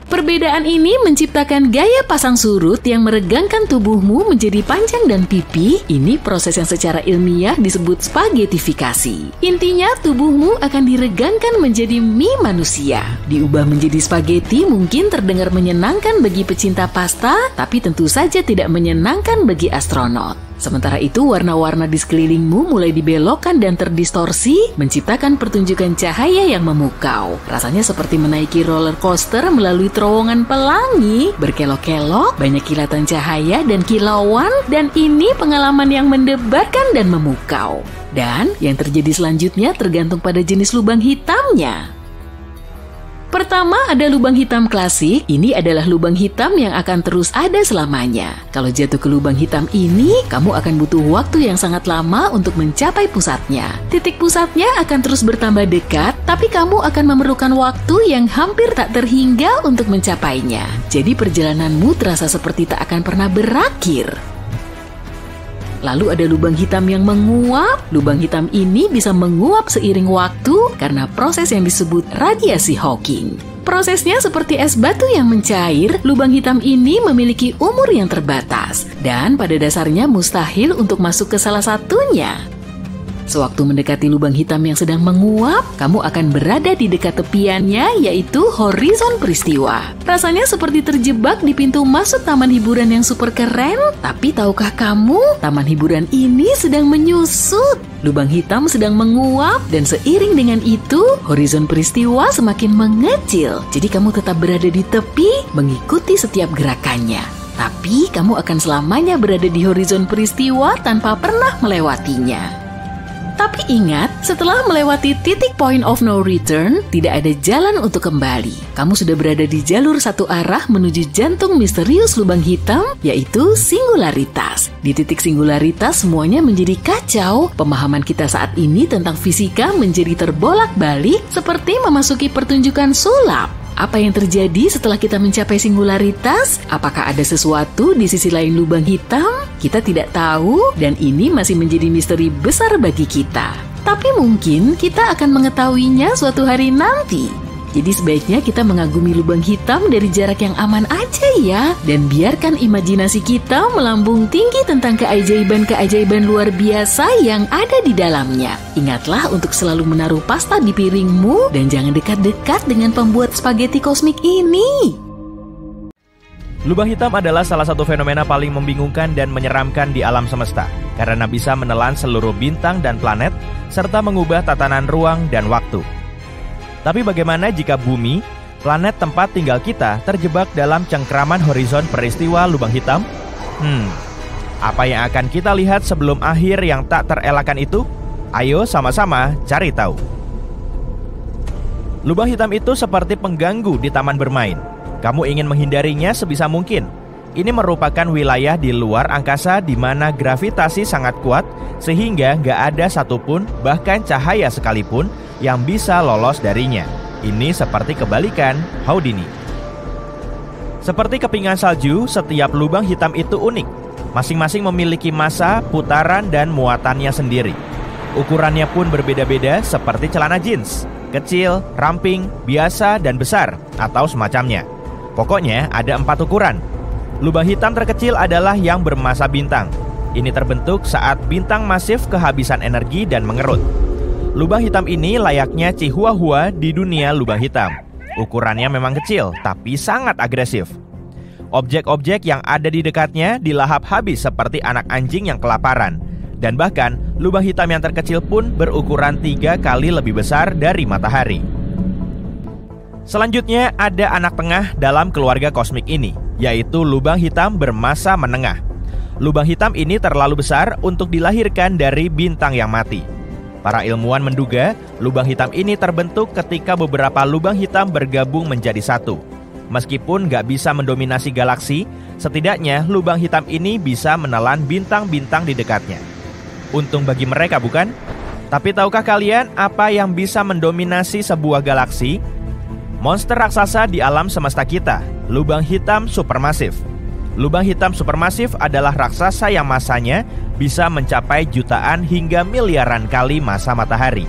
C: Perbedaan ini menciptakan gaya pasang surut yang meregangkan tubuhmu menjadi panjang dan pipih. Ini proses yang secara ilmiah disebut spagetifikasi. Intinya tubuhmu akan diregangkan menjadi mie manusia. Diubah menjadi spageti mungkin terdengar menyenangkan bagi pecinta pasta, tapi tentu saja tidak menyenangkan bagi astronot. Sementara itu, warna-warna di sekelilingmu mulai dibelokkan dan terdistorsi, menciptakan pertunjukan cahaya yang memukau. Rasanya seperti menaiki roller coaster melalui terowongan pelangi, berkelok-kelok, banyak kilatan cahaya dan kilauan, dan ini pengalaman yang mendebarkan dan memukau. Dan yang terjadi selanjutnya tergantung pada jenis lubang hitamnya. Pertama, ada lubang hitam klasik. Ini adalah lubang hitam yang akan terus ada selamanya. Kalau jatuh ke lubang hitam ini, kamu akan butuh waktu yang sangat lama untuk mencapai pusatnya. Titik pusatnya akan terus bertambah dekat, tapi kamu akan memerlukan waktu yang hampir tak terhingga untuk mencapainya. Jadi perjalananmu terasa seperti tak akan pernah berakhir. Lalu ada lubang hitam yang menguap. Lubang hitam ini bisa menguap seiring waktu karena proses yang disebut radiasi Hawking. Prosesnya seperti es batu yang mencair, lubang hitam ini memiliki umur yang terbatas dan pada dasarnya mustahil untuk masuk ke salah satunya. Sewaktu mendekati lubang hitam yang sedang menguap, kamu akan berada di dekat tepiannya, yaitu horizon peristiwa. Rasanya seperti terjebak di pintu masuk taman hiburan yang super keren, tapi tahukah kamu, taman hiburan ini sedang menyusut. Lubang hitam sedang menguap, dan seiring dengan itu, horizon peristiwa semakin mengecil. Jadi kamu tetap berada di tepi, mengikuti setiap gerakannya. Tapi kamu akan selamanya berada di horizon peristiwa tanpa pernah melewatinya. Tapi ingat, setelah melewati titik point of no return, tidak ada jalan untuk kembali. Kamu sudah berada di jalur satu arah menuju jantung misterius lubang hitam, yaitu singularitas. Di titik singularitas semuanya menjadi kacau. Pemahaman kita saat ini tentang fisika menjadi terbolak-balik seperti memasuki pertunjukan sulap. Apa yang terjadi setelah kita mencapai singularitas? Apakah ada sesuatu di sisi lain lubang hitam? Kita tidak tahu dan ini masih menjadi misteri besar bagi kita. Tapi mungkin kita akan mengetahuinya suatu hari nanti. Jadi sebaiknya kita mengagumi lubang hitam dari jarak yang aman aja ya. Dan biarkan imajinasi kita melambung tinggi tentang keajaiban-keajaiban luar biasa yang ada di dalamnya. Ingatlah untuk selalu menaruh pasta di piringmu dan jangan dekat-dekat dengan pembuat spaghetti kosmik ini.
D: Lubang hitam adalah salah satu fenomena paling membingungkan dan menyeramkan di alam semesta karena bisa menelan seluruh bintang dan planet serta mengubah tatanan ruang dan waktu. Tapi bagaimana jika bumi, planet tempat tinggal kita, terjebak dalam cengkraman horizon peristiwa lubang hitam? Apa yang akan kita lihat sebelum akhir yang tak terelakkan itu? Ayo sama-sama cari tahu. Lubang hitam itu seperti pengganggu di taman bermain. Kamu ingin menghindarinya sebisa mungkin. Ini merupakan wilayah di luar angkasa di mana gravitasi sangat kuat sehingga nggak ada satupun, bahkan cahaya sekalipun, yang bisa lolos darinya. Ini seperti kebalikan Houdini. Seperti kepingan salju, setiap lubang hitam itu unik. Masing-masing memiliki massa, putaran, dan muatannya sendiri. Ukurannya pun berbeda-beda seperti celana jeans. Kecil, ramping, biasa, dan besar, atau semacamnya. Pokoknya ada 4 ukuran. Lubang hitam terkecil adalah yang bermassa bintang. Ini terbentuk saat bintang masif kehabisan energi dan mengerut. Lubang hitam ini layaknya Chihuahua di dunia lubang hitam. Ukurannya memang kecil, tapi sangat agresif. Objek-objek yang ada di dekatnya dilahap habis seperti anak anjing yang kelaparan. Dan bahkan, lubang hitam yang terkecil pun berukuran 3 kali lebih besar dari matahari. Selanjutnya, ada anak tengah dalam keluarga kosmik ini, yaitu lubang hitam bermassa menengah. Lubang hitam ini terlalu besar untuk dilahirkan dari bintang yang mati. Para ilmuwan menduga lubang hitam ini terbentuk ketika beberapa lubang hitam bergabung menjadi satu. Meskipun nggak bisa mendominasi galaksi, setidaknya lubang hitam ini bisa menelan bintang-bintang di dekatnya. Untung bagi mereka, bukan? Tapi tahukah kalian apa yang bisa mendominasi sebuah galaksi? Monster raksasa di alam semesta kita, lubang hitam supermasif. Lubang hitam supermasif adalah raksasa yang massanya bisa mencapai jutaan hingga miliaran kali massa matahari.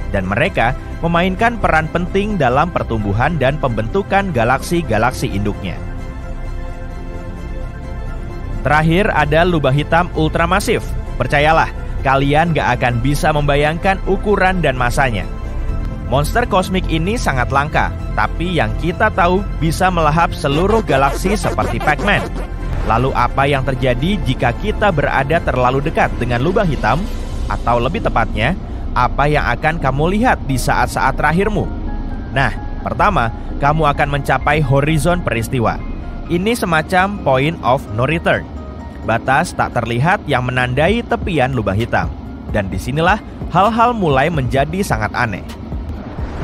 D: Dan mereka memainkan peran penting dalam pertumbuhan dan pembentukan galaksi-galaksi induknya. Terakhir ada lubang hitam ultramasif. Percayalah, kalian gak akan bisa membayangkan ukuran dan massanya. Monster kosmik ini sangat langka, tapi yang kita tahu bisa melahap seluruh galaksi seperti Pac-Man. Lalu apa yang terjadi jika kita berada terlalu dekat dengan lubang hitam? Atau lebih tepatnya, apa yang akan kamu lihat di saat-saat terakhirmu? Nah, pertama, kamu akan mencapai horizon peristiwa. Ini semacam point of no return, batas tak terlihat yang menandai tepian lubang hitam. Dan disinilah hal-hal mulai menjadi sangat aneh.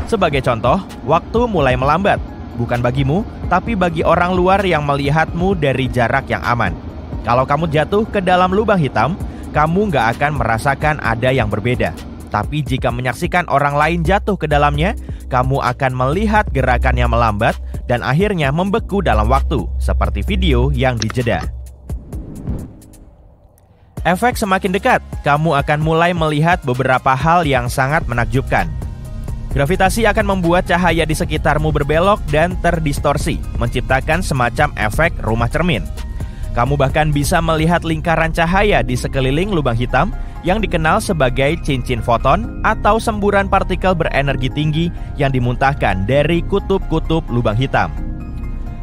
D: Sebagai contoh, waktu mulai melambat, bukan bagimu, tapi bagi orang luar yang melihatmu dari jarak yang aman. Kalau kamu jatuh ke dalam lubang hitam, kamu nggak akan merasakan ada yang berbeda. Tapi jika menyaksikan orang lain jatuh ke dalamnya, kamu akan melihat gerakannya melambat dan akhirnya membeku dalam waktu, seperti video yang dijeda. Efek semakin dekat, kamu akan mulai melihat beberapa hal yang sangat menakjubkan. Gravitasi akan membuat cahaya di sekitarmu berbelok dan terdistorsi, menciptakan semacam efek rumah cermin. Kamu bahkan bisa melihat lingkaran cahaya di sekeliling lubang hitam yang dikenal sebagai cincin foton atau semburan partikel berenergi tinggi yang dimuntahkan dari kutub-kutub lubang hitam.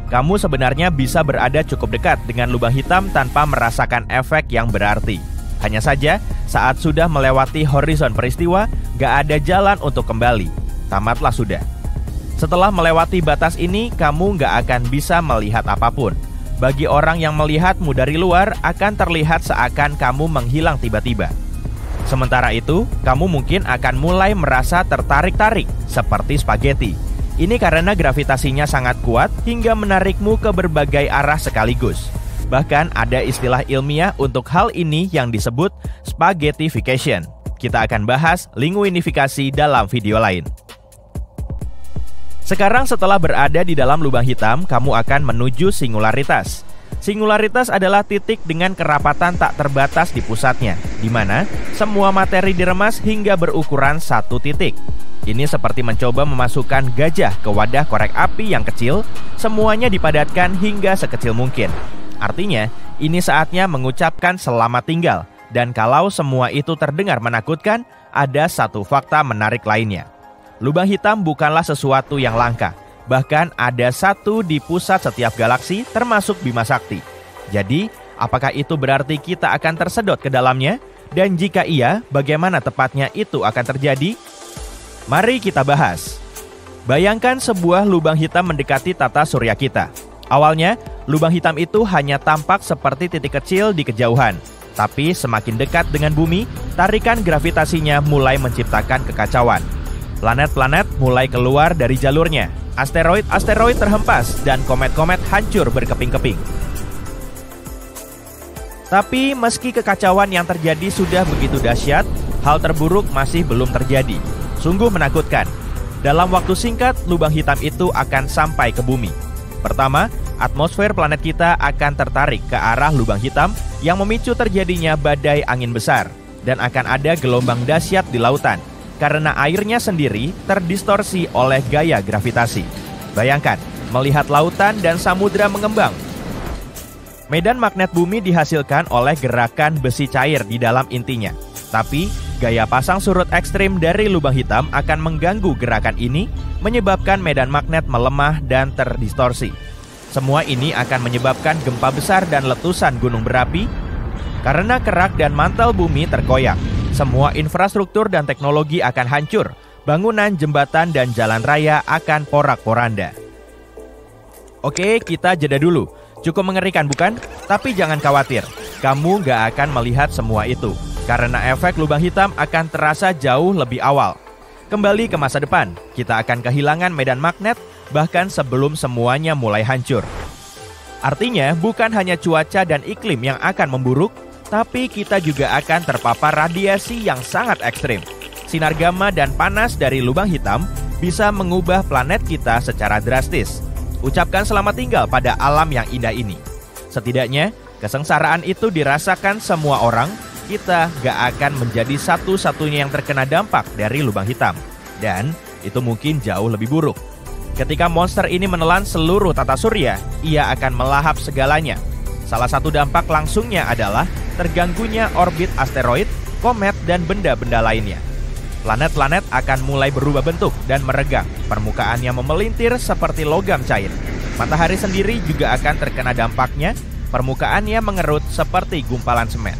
D: Kamu sebenarnya bisa berada cukup dekat dengan lubang hitam tanpa merasakan efek yang berarti. Hanya saja, saat sudah melewati horizon peristiwa, gak ada jalan untuk kembali. Tamatlah sudah. Setelah melewati batas ini, kamu gak akan bisa melihat apapun. Bagi orang yang melihatmu dari luar, akan terlihat seakan kamu menghilang tiba-tiba. Sementara itu, kamu mungkin akan mulai merasa tertarik-tarik, seperti spaghetti. Ini karena gravitasinya sangat kuat hingga menarikmu ke berbagai arah sekaligus. Bahkan ada istilah ilmiah untuk hal ini yang disebut spaghettification. Kita akan bahas linguinifikasi dalam video lain. Sekarang setelah berada di dalam lubang hitam, kamu akan menuju singularitas. Singularitas adalah titik dengan kerapatan tak terbatas di pusatnya, di mana semua materi diremas hingga berukuran satu titik. Ini seperti mencoba memasukkan gajah ke wadah korek api yang kecil, semuanya dipadatkan hingga sekecil mungkin. Artinya, ini saatnya mengucapkan selamat tinggal. Dan kalau semua itu terdengar menakutkan, ada satu fakta menarik lainnya. Lubang hitam bukanlah sesuatu yang langka. Bahkan ada satu di pusat setiap galaksi, termasuk Bima Sakti. Jadi, apakah itu berarti kita akan tersedot ke dalamnya? Dan jika iya, bagaimana tepatnya itu akan terjadi? Mari kita bahas. Bayangkan sebuah lubang hitam mendekati tata surya kita. Awalnya, lubang hitam itu hanya tampak seperti titik kecil di kejauhan. Tapi semakin dekat dengan bumi, tarikan gravitasinya mulai menciptakan kekacauan. Planet-planet mulai keluar dari jalurnya. Asteroid-asteroid terhempas dan komet-komet hancur berkeping-keping. Tapi meski kekacauan yang terjadi sudah begitu dahsyat, hal terburuk masih belum terjadi. Sungguh menakutkan. Dalam waktu singkat, lubang hitam itu akan sampai ke bumi. Pertama, atmosfer planet kita akan tertarik ke arah lubang hitam yang memicu terjadinya badai angin besar. Dan akan ada gelombang dahsyat di lautan, karena airnya sendiri terdistorsi oleh gaya gravitasi. Bayangkan, melihat lautan dan samudera mengembang. Medan magnet bumi dihasilkan oleh gerakan besi cair di dalam intinya. Tapi, gaya pasang surut ekstrim dari lubang hitam akan mengganggu gerakan ini, menyebabkan medan magnet melemah dan terdistorsi. Semua ini akan menyebabkan gempa besar dan letusan gunung berapi, karena kerak dan mantel bumi terkoyak. Semua infrastruktur dan teknologi akan hancur, bangunan, jembatan, dan jalan raya akan porak-poranda. Oke, kita jeda dulu. Cukup mengerikan bukan? Tapi jangan khawatir, kamu gak akan melihat semua itu, karena efek lubang hitam akan terasa jauh lebih awal. Kembali ke masa depan, kita akan kehilangan medan magnet, bahkan sebelum semuanya mulai hancur. Artinya, bukan hanya cuaca dan iklim yang akan memburuk, tapi kita juga akan terpapar radiasi yang sangat ekstrim. Sinar gamma dan panas dari lubang hitam bisa mengubah planet kita secara drastis. Ucapkan selamat tinggal pada alam yang indah ini. Setidaknya, kesengsaraan itu dirasakan semua orang. Kita gak akan menjadi satu-satunya yang terkena dampak dari lubang hitam. Dan itu mungkin jauh lebih buruk. Ketika monster ini menelan seluruh tata surya, ia akan melahap segalanya. Salah satu dampak langsungnya adalah terganggunya orbit asteroid, komet, dan benda-benda lainnya. Planet-planet akan mulai berubah bentuk dan meregang. Permukaannya memelintir seperti logam cair. Matahari sendiri juga akan terkena dampaknya. Permukaannya mengerut seperti gumpalan semen.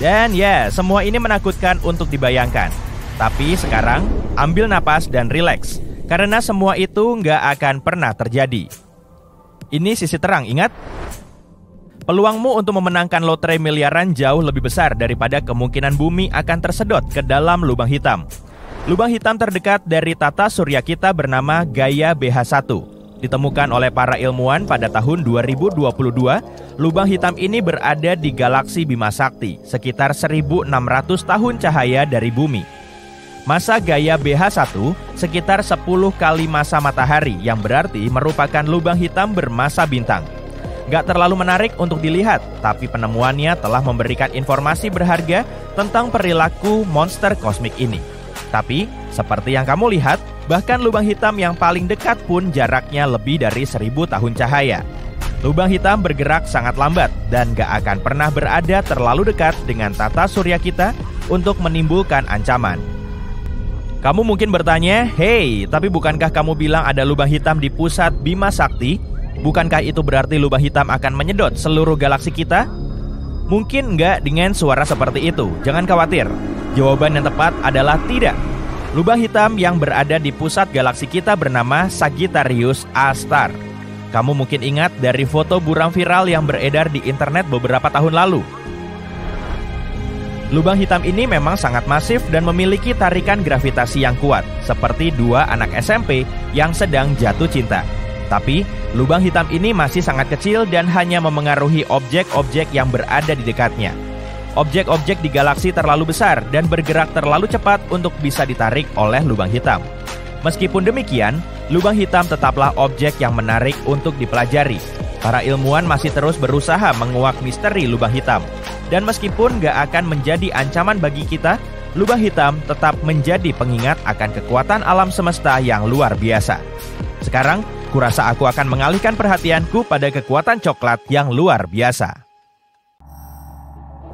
D: Dan ya, semua ini menakutkan untuk dibayangkan. Tapi sekarang, ambil napas dan rileks, karena semua itu nggak akan pernah terjadi. Ini sisi terang, ingat? Peluangmu untuk memenangkan lotre miliaran jauh lebih besar daripada kemungkinan bumi akan tersedot ke dalam lubang hitam. Lubang hitam terdekat dari tata surya kita bernama Gaia BH1. Ditemukan oleh para ilmuwan pada tahun 2022, lubang hitam ini berada di galaksi Bima Sakti, sekitar 1.600 tahun cahaya dari bumi. Masa Gaia BH1 sekitar 10 kali masa matahari, yang berarti merupakan lubang hitam bermasa bintang. Gak terlalu menarik untuk dilihat, tapi penemuannya telah memberikan informasi berharga tentang perilaku monster kosmik ini. Tapi, seperti yang kamu lihat, bahkan lubang hitam yang paling dekat pun jaraknya lebih dari 1.000 tahun cahaya. Lubang hitam bergerak sangat lambat dan gak akan pernah berada terlalu dekat dengan tata surya kita untuk menimbulkan ancaman. Kamu mungkin bertanya, "Hey, tapi bukankah kamu bilang ada lubang hitam di pusat Bima Sakti? Bukankah itu berarti lubang hitam akan menyedot seluruh galaksi kita?" Mungkin nggak dengan suara seperti itu. Jangan khawatir. Jawaban yang tepat adalah tidak. Lubang hitam yang berada di pusat galaksi kita bernama Sagittarius A-star. Kamu mungkin ingat dari foto buram viral yang beredar di internet beberapa tahun lalu. Lubang hitam ini memang sangat masif dan memiliki tarikan gravitasi yang kuat, seperti dua anak SMP yang sedang jatuh cinta. Tapi, lubang hitam ini masih sangat kecil dan hanya memengaruhi objek-objek yang berada di dekatnya. Objek-objek di galaksi terlalu besar dan bergerak terlalu cepat untuk bisa ditarik oleh lubang hitam. Meskipun demikian, lubang hitam tetaplah objek yang menarik untuk dipelajari. Para ilmuwan masih terus berusaha menguak misteri lubang hitam. Dan meskipun gak akan menjadi ancaman bagi kita, lubang hitam tetap menjadi pengingat akan kekuatan alam semesta yang luar biasa. Sekarang, kurasa aku akan mengalihkan perhatianku pada kekuatan coklat yang luar biasa.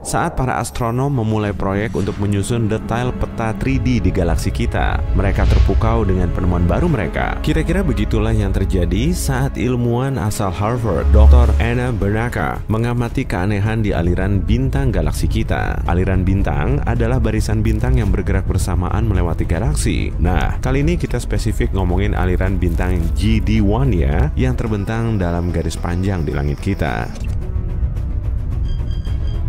A: Saat para astronom memulai proyek untuk menyusun detail peta 3D di galaksi kita, mereka terpukau dengan penemuan baru mereka. Kira-kira begitulah yang terjadi saat ilmuwan asal Harvard, Dr. Anna Bernacka, mengamati keanehan di aliran bintang galaksi kita. Aliran bintang adalah barisan bintang yang bergerak bersamaan melewati galaksi. Nah, kali ini kita spesifik ngomongin aliran bintang GD1 ya, yang terbentang dalam garis panjang di langit kita.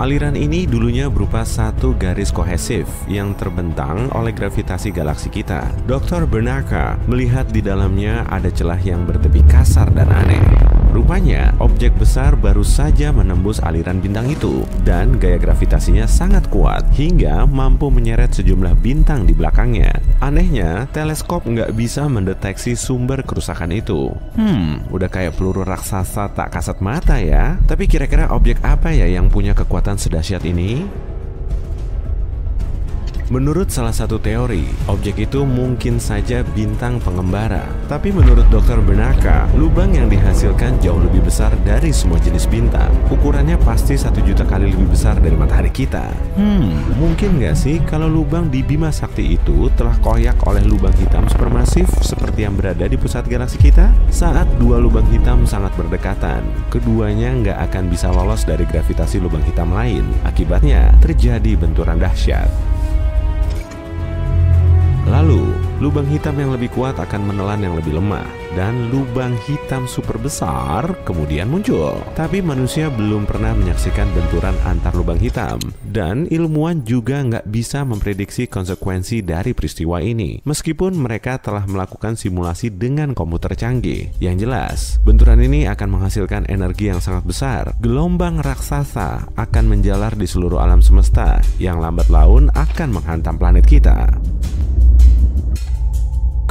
A: Aliran ini dulunya berupa satu garis kohesif yang terbentang oleh gravitasi galaksi kita. Dr. Bernacka melihat di dalamnya ada celah yang bertepi kasar dan aneh. Rupanya, objek besar baru saja menembus aliran bintang itu, dan gaya gravitasinya sangat kuat hingga mampu menyeret sejumlah bintang di belakangnya. Anehnya, teleskop nggak bisa mendeteksi sumber kerusakan itu. Udah kayak peluru raksasa tak kasat mata ya. Tapi kira-kira objek apa ya yang punya kekuatan sedahsyat ini? Menurut salah satu teori, objek itu mungkin saja bintang pengembara. Tapi menurut Dr. Bernacka, lubang yang dihasilkan jauh lebih besar dari semua jenis bintang. Ukurannya pasti 1 juta kali lebih besar dari matahari kita. Mungkin nggak sih kalau lubang di Bima Sakti itu telah koyak oleh lubang hitam supermasif seperti yang berada di pusat galaksi kita? Saat dua lubang hitam sangat berdekatan, keduanya nggak akan bisa lolos dari gravitasi lubang hitam lain. Akibatnya, terjadi benturan dahsyat. Lalu, lubang hitam yang lebih kuat akan menelan yang lebih lemah, dan lubang hitam super besar kemudian muncul. Tapi manusia belum pernah menyaksikan benturan antar lubang hitam, dan ilmuwan juga nggak bisa memprediksi konsekuensi dari peristiwa ini. Meskipun mereka telah melakukan simulasi dengan komputer canggih. Yang jelas, benturan ini akan menghasilkan energi yang sangat besar. Gelombang raksasa akan menjalar di seluruh alam semesta, yang lambat laun akan menghantam planet kita.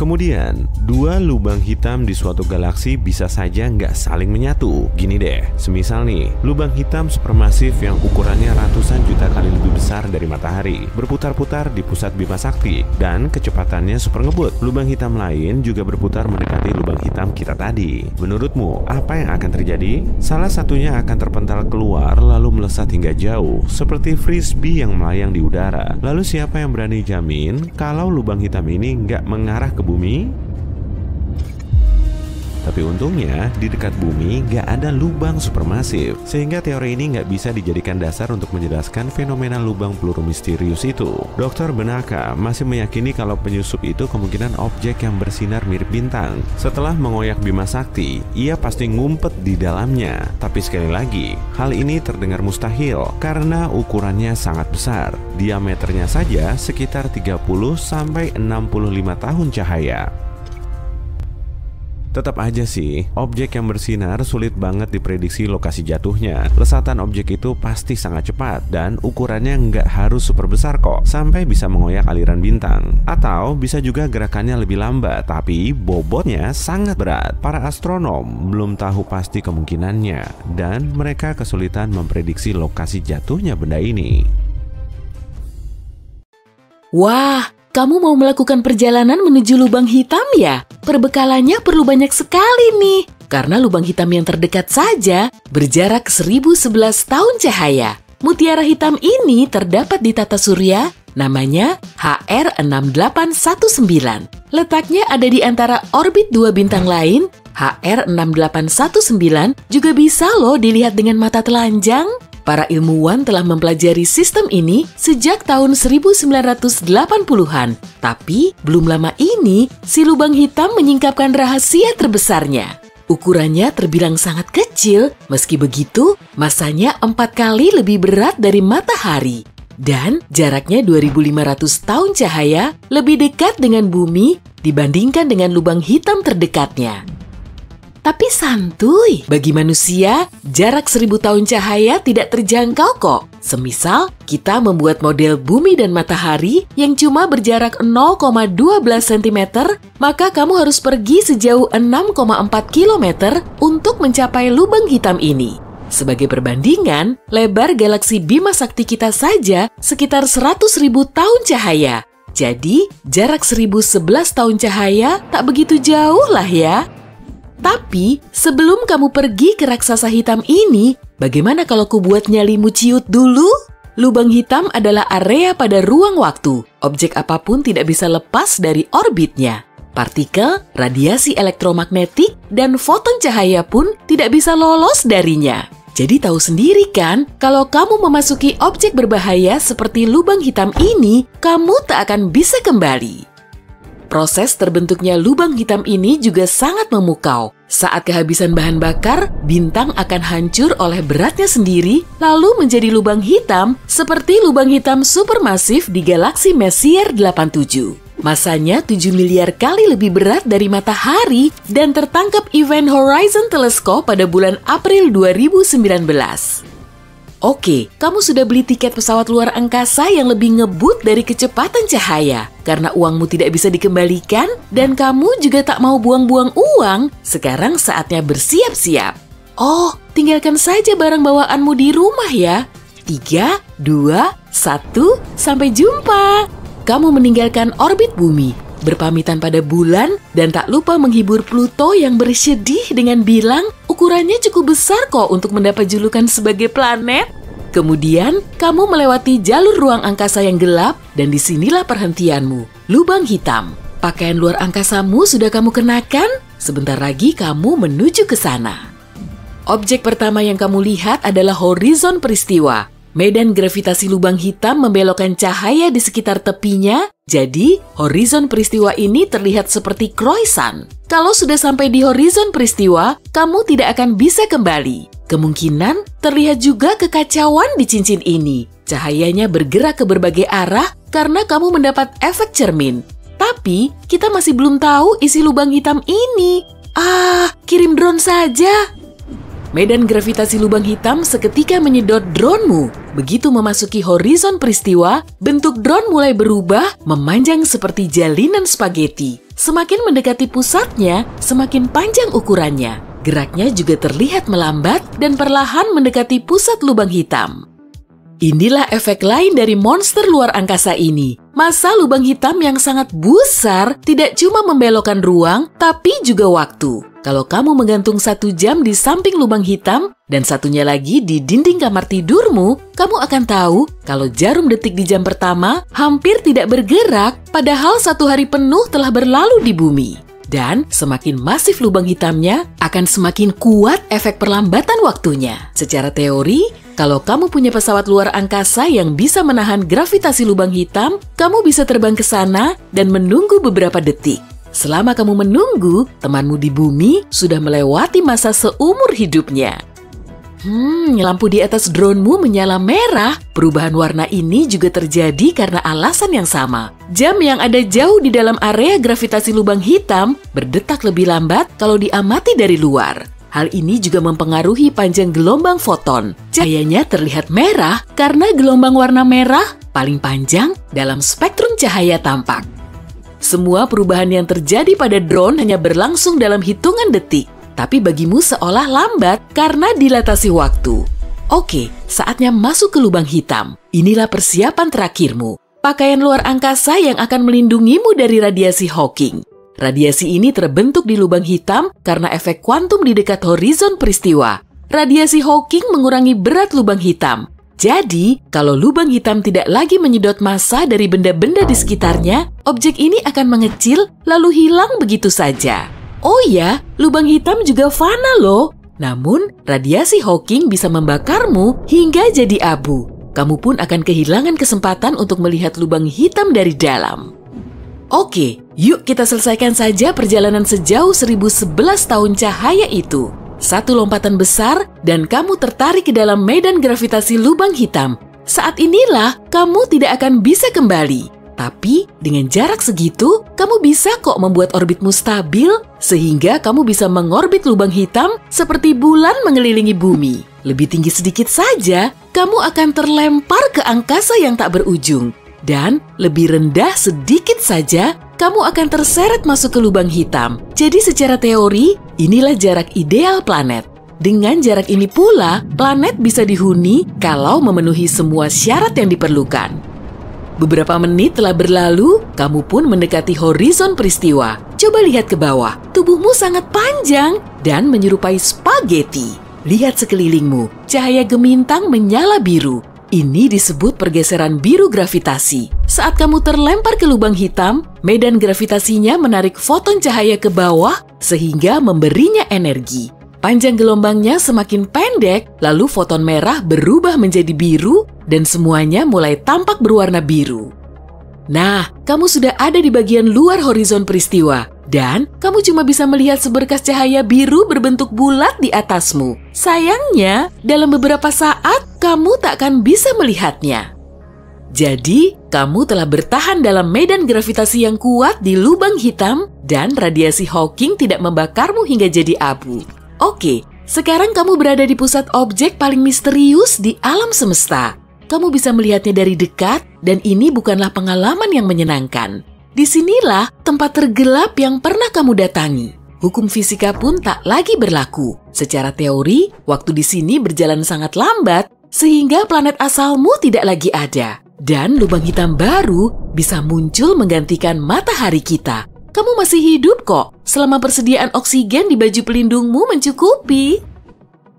A: Kemudian, dua lubang hitam di suatu galaksi bisa saja nggak saling menyatu. Gini deh, semisal nih, lubang hitam supermasif yang ukurannya ratusan juta kali lebih besar dari matahari berputar-putar di pusat Bima Sakti dan kecepatannya super ngebut. Lubang hitam lain juga berputar mendekati lubang hitam kita tadi. Menurutmu, apa yang akan terjadi? Salah satunya akan terpental keluar lalu melesat hingga jauh, seperti frisbee yang melayang di udara. Lalu siapa yang berani jamin kalau lubang hitam ini nggak mengarah ke bumi? Tapi Tapi untungnya di dekat bumi nggak ada lubang supermasif, sehingga teori ini nggak bisa dijadikan dasar untuk menjelaskan fenomena lubang peluru misterius itu. Dr. Benaka masih meyakini kalau penyusup itu kemungkinan objek yang bersinar mirip bintang. Setelah mengoyak Bima Sakti, ia pasti ngumpet di dalamnya. Tapi sekali lagi, hal ini terdengar mustahil karena ukurannya sangat besar. Diameternya saja sekitar 30-65 tahun cahaya. Tetap aja sih, objek yang bersinar sulit banget diprediksi lokasi jatuhnya. Lesatan objek itu pasti sangat cepat dan ukurannya nggak harus super besar kok, sampai bisa mengoyak aliran bintang. Atau bisa juga gerakannya lebih lambat, tapi bobotnya sangat berat. Para astronom belum tahu pasti kemungkinannya, dan mereka kesulitan memprediksi lokasi jatuhnya benda ini.
C: Wah, kamu mau melakukan perjalanan menuju lubang hitam ya? Perbekalannya perlu banyak sekali nih. Karena lubang hitam yang terdekat saja berjarak 1011 tahun cahaya. Mutiara hitam ini terdapat di tata surya, namanya HR6819. Letaknya ada di antara orbit dua bintang lain. HR6819 juga bisa loh dilihat dengan mata telanjang. Para ilmuwan telah mempelajari sistem ini sejak tahun 1980-an. Tapi belum lama ini, si lubang hitam menyingkapkan rahasia terbesarnya. Ukurannya terbilang sangat kecil, meski begitu, masanya 4 kali lebih berat dari matahari. Dan jaraknya 2500 tahun cahaya lebih dekat dengan bumi dibandingkan dengan lubang hitam terdekatnya. Tapi santuy, bagi manusia, jarak 1000 tahun cahaya tidak terjangkau kok. Semisal, kita membuat model bumi dan matahari yang cuma berjarak 0,12 cm, maka kamu harus pergi sejauh 6,4 km untuk mencapai lubang hitam ini. Sebagai perbandingan, lebar galaksi Bima Sakti kita saja sekitar 100.000 tahun cahaya. Jadi, jarak 1011 tahun cahaya tak begitu jauh lah ya. Tapi, sebelum kamu pergi ke raksasa hitam ini, bagaimana kalau ku buat nyalimu ciut dulu? Lubang hitam adalah area pada ruang waktu. Objek apapun tidak bisa lepas dari orbitnya. Partikel, radiasi elektromagnetik, dan foton cahaya pun tidak bisa lolos darinya. Jadi tahu sendiri kan, kalau kamu memasuki objek berbahaya seperti lubang hitam ini, kamu tak akan bisa kembali. Proses terbentuknya lubang hitam ini juga sangat memukau. Saat kehabisan bahan bakar, bintang akan hancur oleh beratnya sendiri, lalu menjadi lubang hitam seperti lubang hitam supermasif di galaksi Messier 87. Masanya 7 miliar kali lebih berat dari matahari dan tertangkap Event Horizon Telescope pada bulan April 2019. Oke, kamu sudah beli tiket pesawat luar angkasa yang lebih ngebut dari kecepatan cahaya. Karena uangmu tidak bisa dikembalikan dan kamu juga tak mau buang-buang uang, sekarang saatnya bersiap-siap. Oh, tinggalkan saja barang bawaanmu di rumah ya. 3, 2, 1, sampai jumpa. Kamu meninggalkan orbit bumi, berpamitan pada bulan, dan tak lupa menghibur Pluto yang bersedih dengan bilang ukurannya cukup besar kok untuk mendapat julukan sebagai planet. Kemudian, kamu melewati jalur ruang angkasa yang gelap dan disinilah perhentianmu, lubang hitam. Pakaian luar angkasamu sudah kamu kenakan? Sebentar lagi kamu menuju ke sana. Objek pertama yang kamu lihat adalah horizon peristiwa. Medan gravitasi lubang hitam membelokkan cahaya di sekitar tepinya, jadi horizon peristiwa ini terlihat seperti croissant. Kalau sudah sampai di horizon peristiwa, kamu tidak akan bisa kembali. Kemungkinan terlihat juga kekacauan di cincin ini. Cahayanya bergerak ke berbagai arah karena kamu mendapat efek cermin. Tapi, kita masih belum tahu isi lubang hitam ini. Kirim drone saja. Medan gravitasi lubang hitam seketika menyedot dronemu. Begitu memasuki horizon peristiwa, bentuk drone mulai berubah, memanjang seperti jalinan spaghetti. Semakin mendekati pusatnya, semakin panjang ukurannya. Geraknya juga terlihat melambat dan perlahan mendekati pusat lubang hitam. Inilah efek lain dari monster luar angkasa ini. Massa lubang hitam yang sangat besar tidak cuma membelokkan ruang, tapi juga waktu. Kalau kamu menggantung 1 jam di samping lubang hitam dan satunya lagi di dinding kamar tidurmu, kamu akan tahu kalau jarum detik di jam pertama hampir tidak bergerak, padahal 1 hari penuh telah berlalu di bumi. Dan semakin masif lubang hitamnya, akan semakin kuat efek perlambatan waktunya. Secara teori, kalau kamu punya pesawat luar angkasa yang bisa menahan gravitasi lubang hitam, kamu bisa terbang ke sana dan menunggu beberapa detik. Selama kamu menunggu, temanmu di bumi sudah melewati masa seumur hidupnya. Lampu di atas drone-mu menyala merah. Perubahan warna ini juga terjadi karena alasan yang sama. Jam yang ada jauh di dalam area gravitasi lubang hitam berdetak lebih lambat kalau diamati dari luar. Hal ini juga mempengaruhi panjang gelombang foton. Cahayanya terlihat merah karena gelombang warna merah paling panjang dalam spektrum cahaya tampak. Semua perubahan yang terjadi pada drone hanya berlangsung dalam hitungan detik. Tapi bagimu seolah lambat karena dilatasi waktu. Oke, saatnya masuk ke lubang hitam. Inilah persiapan terakhirmu. Pakaian luar angkasa yang akan melindungimu dari radiasi Hawking. Radiasi ini terbentuk di lubang hitam karena efek kuantum di dekat horizon peristiwa. Radiasi Hawking mengurangi berat lubang hitam. Jadi, kalau lubang hitam tidak lagi menyedot massa dari benda-benda di sekitarnya, objek ini akan mengecil lalu hilang begitu saja. Oh ya, lubang hitam juga fana loh. Namun, radiasi Hawking bisa membakarmu hingga jadi abu. Kamu pun akan kehilangan kesempatan untuk melihat lubang hitam dari dalam. Oke, yuk kita selesaikan saja perjalanan sejauh 1011 tahun cahaya itu. Satu lompatan besar dan kamu tertarik ke dalam medan gravitasi lubang hitam. Saat inilah kamu tidak akan bisa kembali. Tapi, dengan jarak segitu, kamu bisa kok membuat orbitmu stabil sehingga kamu bisa mengorbit lubang hitam seperti bulan mengelilingi bumi. Lebih tinggi sedikit saja, kamu akan terlempar ke angkasa yang tak berujung. Dan lebih rendah sedikit saja, kamu akan terseret masuk ke lubang hitam. Jadi secara teori, inilah jarak ideal planet. Dengan jarak ini pula, planet bisa dihuni kalau memenuhi semua syarat yang diperlukan. Beberapa menit telah berlalu, kamu pun mendekati horizon peristiwa. Coba lihat ke bawah, tubuhmu sangat panjang dan menyerupai spaghetti. Lihat sekelilingmu, cahaya gemintang menyala biru. Ini disebut pergeseran biru gravitasi. Saat kamu terlempar ke lubang hitam, medan gravitasinya menarik foton cahaya ke bawah sehingga memberinya energi. Panjang gelombangnya semakin pendek, lalu foton merah berubah menjadi biru dan semuanya mulai tampak berwarna biru. Nah, kamu sudah ada di bagian luar horizon peristiwa dan kamu cuma bisa melihat seberkas cahaya biru berbentuk bulat di atasmu. Sayangnya, dalam beberapa saat kamu tak akan bisa melihatnya. Jadi, kamu telah bertahan dalam medan gravitasi yang kuat di lubang hitam dan radiasi Hawking tidak membakarmu hingga jadi abu. Oke, sekarang kamu berada di pusat objek paling misterius di alam semesta. Kamu bisa melihatnya dari dekat, dan ini bukanlah pengalaman yang menyenangkan. Disinilah tempat tergelap yang pernah kamu datangi. Hukum fisika pun tak lagi berlaku. Secara teori, waktu di sini berjalan sangat lambat, sehingga planet asalmu tidak lagi ada. Dan lubang hitam baru bisa muncul menggantikan matahari kita. Kamu masih hidup kok, selama persediaan oksigen di baju pelindungmu mencukupi.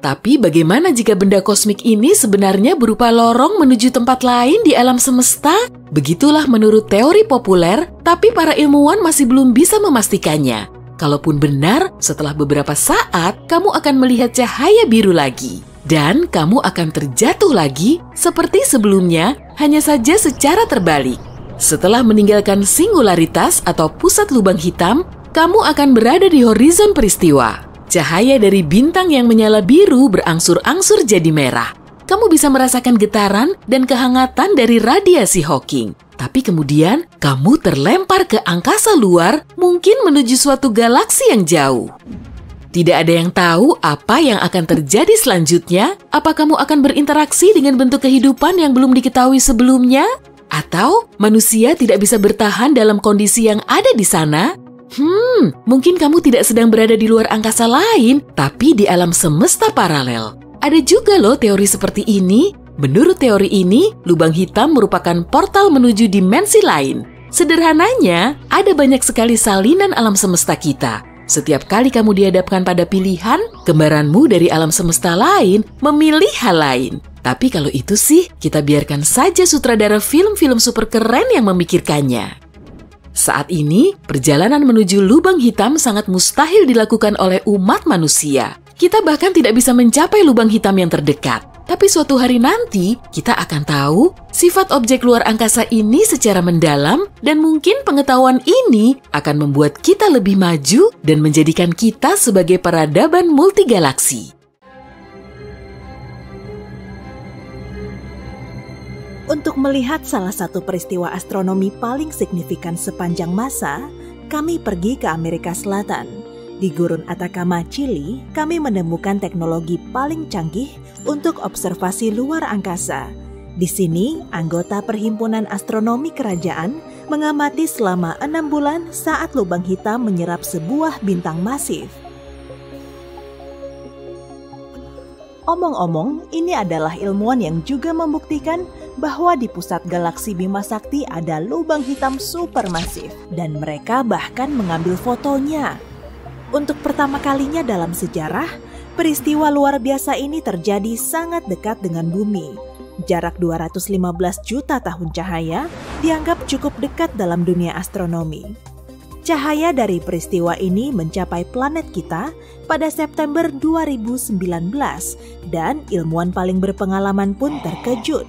C: Tapi bagaimana jika benda kosmik ini sebenarnya berupa lorong menuju tempat lain di alam semesta? Begitulah menurut teori populer, tapi para ilmuwan masih belum bisa memastikannya. Kalaupun benar, setelah beberapa saat, kamu akan melihat cahaya biru lagi. Dan kamu akan terjatuh lagi seperti sebelumnya, hanya saja secara terbalik. Setelah meninggalkan singularitas atau pusat lubang hitam, kamu akan berada di horizon peristiwa. Cahaya dari bintang yang menyala biru berangsur-angsur jadi merah. Kamu bisa merasakan getaran dan kehangatan dari radiasi Hawking. Tapi kemudian, kamu terlempar ke angkasa luar, mungkin menuju suatu galaksi yang jauh. Tidak ada yang tahu apa yang akan terjadi selanjutnya. Apa kamu akan berinteraksi dengan bentuk kehidupan yang belum diketahui sebelumnya? Atau manusia tidak bisa bertahan dalam kondisi yang ada di sana? Mungkin kamu tidak sedang berada di luar angkasa lain, tapi di alam semesta paralel. Ada juga loh teori seperti ini. Menurut teori ini, lubang hitam merupakan portal menuju dimensi lain. Sederhananya, ada banyak sekali salinan alam semesta kita. Setiap kali kamu dihadapkan pada pilihan, kembaranmu dari alam semesta lain memilih hal lain. Tapi kalau itu sih, kita biarkan saja sutradara film-film super keren yang memikirkannya. Saat ini, perjalanan menuju lubang hitam sangat mustahil dilakukan oleh umat manusia. Kita bahkan tidak bisa mencapai lubang hitam yang terdekat. Tapi suatu hari nanti, kita akan tahu sifat objek luar angkasa ini secara mendalam dan mungkin pengetahuan ini akan membuat kita lebih maju dan menjadikan kita sebagai peradaban multigalaksi.
E: Untuk melihat salah satu peristiwa astronomi paling signifikan sepanjang masa, kami pergi ke Amerika Selatan. Di Gurun Atacama, Chili, kami menemukan teknologi paling canggih untuk observasi luar angkasa. Di sini, anggota Perhimpunan Astronomi Kerajaan mengamati selama 6 bulan saat lubang hitam menyerap sebuah bintang masif. Omong-omong, ini adalah ilmuwan yang juga membuktikan bahwa di pusat galaksi Bima Sakti ada lubang hitam supermasif dan mereka bahkan mengambil fotonya. Untuk pertama kalinya dalam sejarah, peristiwa luar biasa ini terjadi sangat dekat dengan bumi. Jarak 215 juta tahun cahaya dianggap cukup dekat dalam dunia astronomi. Cahaya dari peristiwa ini mencapai planet kita pada September 2019 dan ilmuwan paling berpengalaman pun terkejut.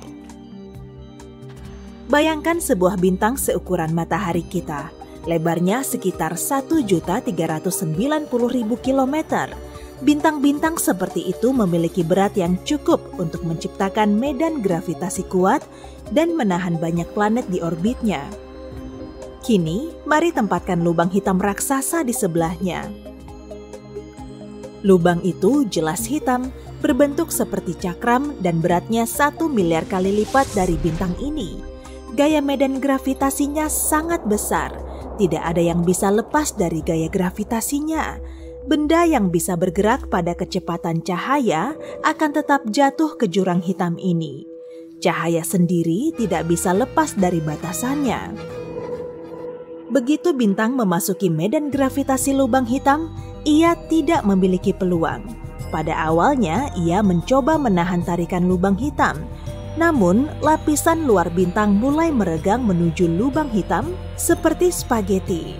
E: Bayangkan sebuah bintang seukuran matahari kita, lebarnya sekitar 1.390.000 kilometer. Bintang-bintang seperti itu memiliki berat yang cukup untuk menciptakan medan gravitasi kuat dan menahan banyak planet di orbitnya. Kini, mari tempatkan lubang hitam raksasa di sebelahnya. Lubang itu jelas hitam, berbentuk seperti cakram dan beratnya 1 miliar kali lipat dari bintang ini. Gaya medan gravitasinya sangat besar, tidak ada yang bisa lepas dari gaya gravitasinya. Benda yang bisa bergerak pada kecepatan cahaya akan tetap jatuh ke jurang hitam ini. Cahaya sendiri tidak bisa lepas dari batasannya. Begitu bintang memasuki medan gravitasi lubang hitam, ia tidak memiliki peluang. Pada awalnya, ia mencoba menahan tarikan lubang hitam. Namun, lapisan luar bintang mulai meregang menuju lubang hitam seperti spaghetti.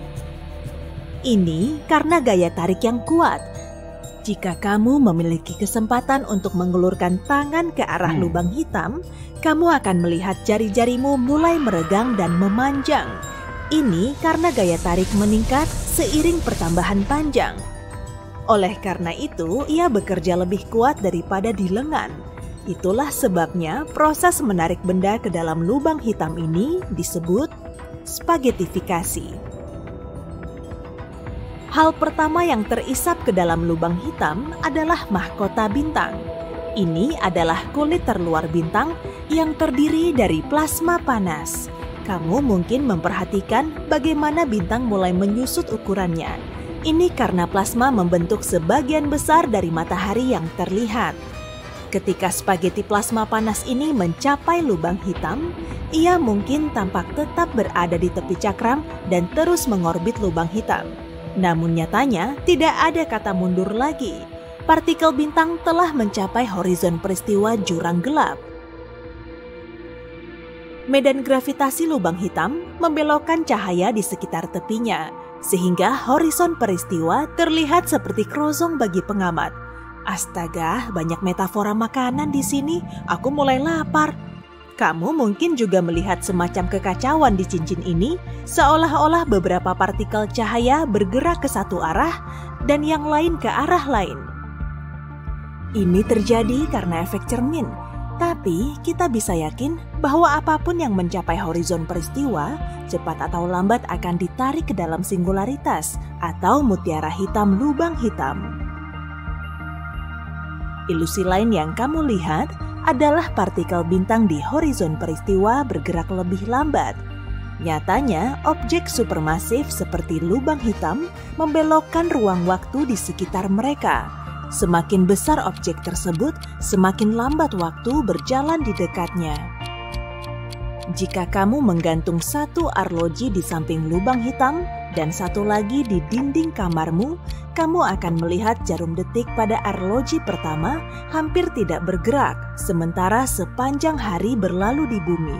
E: Ini karena gaya tarik yang kuat. Jika kamu memiliki kesempatan untuk mengulurkan tangan ke arah lubang hitam, kamu akan melihat jari-jarimu mulai meregang dan memanjang. Ini karena gaya tarik meningkat seiring pertambahan panjang. Oleh karena itu, ia bekerja lebih kuat daripada di lengan. Itulah sebabnya proses menarik benda ke dalam lubang hitam ini disebut spaghettifikasi. Hal pertama yang terisap ke dalam lubang hitam adalah mahkota bintang. Ini adalah kulit terluar bintang yang terdiri dari plasma panas. Kamu mungkin memperhatikan bagaimana bintang mulai menyusut ukurannya. Ini karena plasma membentuk sebagian besar dari matahari yang terlihat. Ketika spaghetti plasma panas ini mencapai lubang hitam, ia mungkin tampak tetap berada di tepi cakram dan terus mengorbit lubang hitam. Namun nyatanya tidak ada kata mundur lagi. Partikel bintang telah mencapai horizon peristiwa jurang gelap. Medan gravitasi lubang hitam membelokkan cahaya di sekitar tepinya, sehingga horizon peristiwa terlihat seperti kerosong bagi pengamat. Astaga, banyak metafora makanan di sini. Aku mulai lapar. Kamu mungkin juga melihat semacam kekacauan di cincin ini, seolah-olah beberapa partikel cahaya bergerak ke satu arah dan yang lain ke arah lain. Ini terjadi karena efek cermin. Tapi kita bisa yakin bahwa apapun yang mencapai horizon peristiwa, cepat atau lambat akan ditarik ke dalam singularitas atau mutiara hitam lubang hitam. Ilusi lain yang kamu lihat adalah partikel bintang di horizon peristiwa bergerak lebih lambat. Nyatanya, objek supermasif seperti lubang hitam membelokkan ruang waktu di sekitar mereka. Semakin besar objek tersebut, semakin lambat waktu berjalan di dekatnya. Jika kamu menggantung satu arloji di samping lubang hitam dan satu lagi di dinding kamarmu, kamu akan melihat jarum detik pada arloji pertama hampir tidak bergerak, sementara sepanjang hari berlalu di bumi.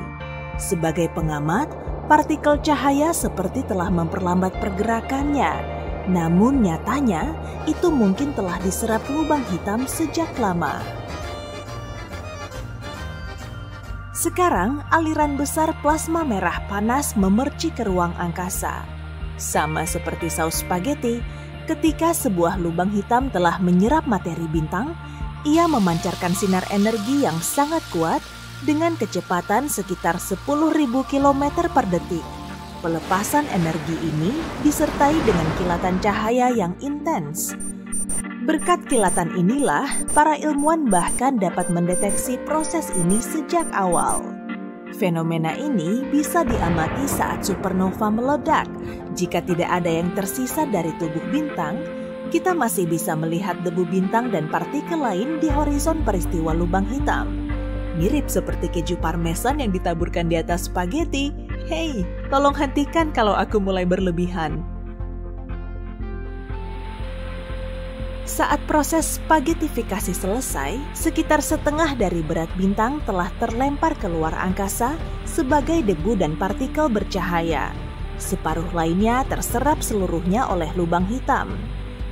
E: Sebagai pengamat, partikel cahaya seperti telah memperlambat pergerakannya. Namun nyatanya, itu mungkin telah diserap lubang hitam sejak lama. Sekarang, aliran besar plasma merah panas memerci ke ruang angkasa. Sama seperti saus spaghetti, ketika sebuah lubang hitam telah menyerap materi bintang, ia memancarkan sinar energi yang sangat kuat dengan kecepatan sekitar 10.000 km per detik. Pelepasan energi ini disertai dengan kilatan cahaya yang intens. Berkat kilatan inilah, para ilmuwan bahkan dapat mendeteksi proses ini sejak awal. Fenomena ini bisa diamati saat supernova meledak. Jika tidak ada yang tersisa dari tubuh bintang, kita masih bisa melihat debu bintang dan partikel lain di horizon peristiwa lubang hitam. Mirip seperti keju parmesan yang ditaburkan di atas spaghetti. Hei, tolong hentikan kalau aku mulai berlebihan. Saat proses spaghettifikasi selesai, sekitar setengah dari berat bintang telah terlempar keluar angkasa sebagai debu dan partikel bercahaya. Separuh lainnya terserap seluruhnya oleh lubang hitam.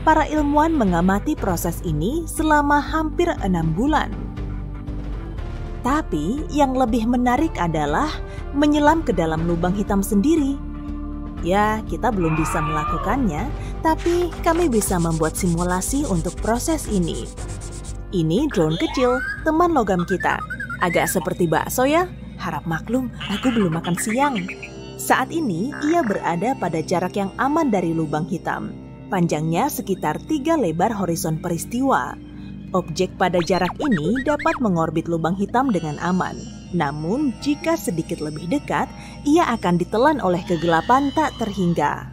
E: Para ilmuwan mengamati proses ini selama hampir 6 bulan. Tapi yang lebih menarik adalah menyelam ke dalam lubang hitam sendiri. Ya, kita belum bisa melakukannya, tapi kami bisa membuat simulasi untuk proses ini. Ini drone kecil, teman logam kita. Agak seperti bakso ya, harap maklum, aku belum makan siang. Saat ini, ia berada pada jarak yang aman dari lubang hitam. Panjangnya sekitar 3 lebar horizon peristiwa. Objek pada jarak ini dapat mengorbit lubang hitam dengan aman. Namun, jika sedikit lebih dekat, ia akan ditelan oleh kegelapan tak terhingga.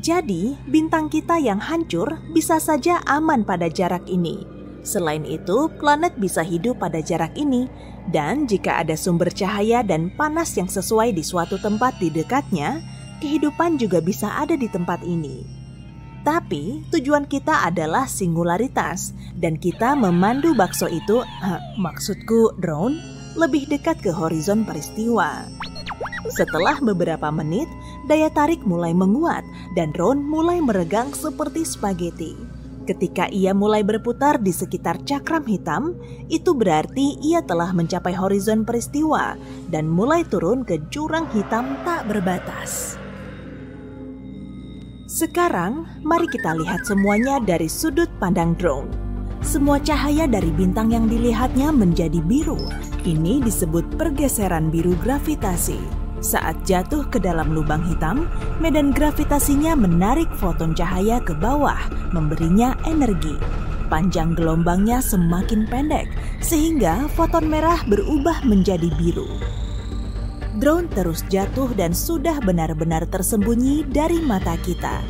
E: Jadi, bintang kita yang hancur bisa saja aman pada jarak ini. Selain itu, planet bisa hidup pada jarak ini. Dan jika ada sumber cahaya dan panas yang sesuai di suatu tempat di dekatnya, kehidupan juga bisa ada di tempat ini. Tapi tujuan kita adalah singularitas dan kita memandu bakso itu, maksudku drone, lebih dekat ke horizon peristiwa. Setelah beberapa menit, daya tarik mulai menguat dan drone mulai meregang seperti spaghetti. Ketika ia mulai berputar di sekitar cakram hitam, itu berarti ia telah mencapai horizon peristiwa dan mulai turun ke jurang hitam tak berbatas. Sekarang, mari kita lihat semuanya dari sudut pandang drone. Semua cahaya dari bintang yang dilihatnya menjadi biru. Ini disebut pergeseran biru gravitasi. Saat jatuh ke dalam lubang hitam, medan gravitasinya menarik foton cahaya ke bawah, memberinya energi. Panjang gelombangnya semakin pendek, sehingga foton merah berubah menjadi biru. Drone terus jatuh dan sudah benar-benar tersembunyi dari mata kita.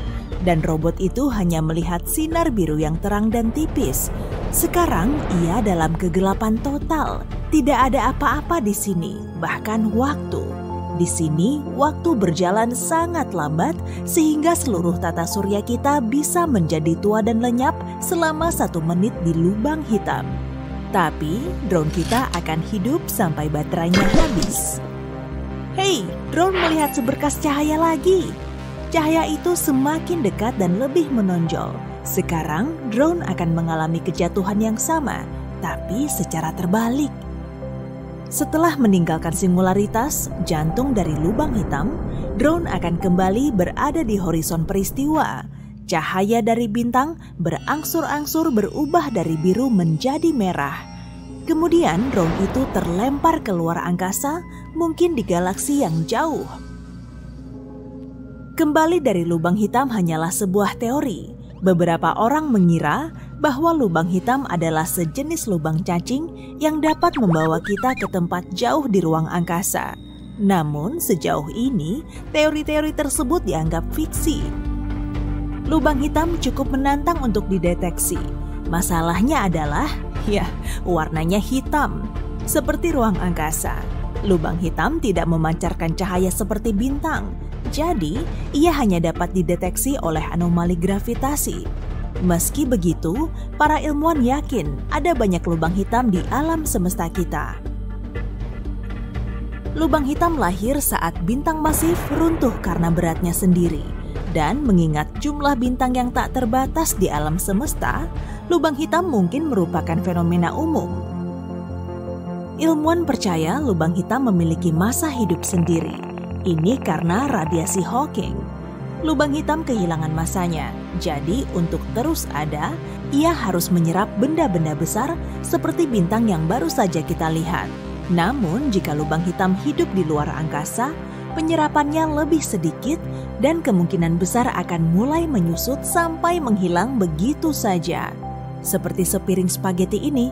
E: Dan robot itu hanya melihat sinar biru yang terang dan tipis. Sekarang ia dalam kegelapan total. Tidak ada apa-apa di sini, bahkan waktu. Di sini, waktu berjalan sangat lambat sehingga seluruh tata surya kita bisa menjadi tua dan lenyap selama 1 menit di lubang hitam. Tapi, drone kita akan hidup sampai baterainya habis. Hei, drone melihat seberkas cahaya lagi. Cahaya itu semakin dekat dan lebih menonjol. Sekarang, drone akan mengalami kejatuhan yang sama, tapi secara terbalik. Setelah meninggalkan singularitas, jantung dari lubang hitam, drone akan kembali berada di horizon peristiwa. Cahaya dari bintang berangsur-angsur berubah dari biru menjadi merah. Kemudian drone itu terlempar keluar angkasa, mungkin di galaksi yang jauh. Kembali dari lubang hitam hanyalah sebuah teori. Beberapa orang mengira bahwa lubang hitam adalah sejenis lubang cacing yang dapat membawa kita ke tempat jauh di ruang angkasa. Namun sejauh ini, teori-teori tersebut dianggap fiksi. Lubang hitam cukup menantang untuk dideteksi. Masalahnya adalah, warnanya hitam, seperti ruang angkasa. Lubang hitam tidak memancarkan cahaya seperti bintang, jadi ia hanya dapat dideteksi oleh anomali gravitasi. Meski begitu, para ilmuwan yakin ada banyak lubang hitam di alam semesta kita. Lubang hitam lahir saat bintang masif runtuh karena beratnya sendiri. Dan mengingat jumlah bintang yang tak terbatas di alam semesta, lubang hitam mungkin merupakan fenomena umum. Ilmuwan percaya lubang hitam memiliki masa hidup sendiri. Ini karena radiasi Hawking. Lubang hitam kehilangan masanya, jadi untuk terus ada, ia harus menyerap benda-benda besar seperti bintang yang baru saja kita lihat. Namun, jika lubang hitam hidup di luar angkasa, penyerapannya lebih sedikit dan kemungkinan besar akan mulai menyusut sampai menghilang begitu saja. Seperti sepiring spaghetti ini.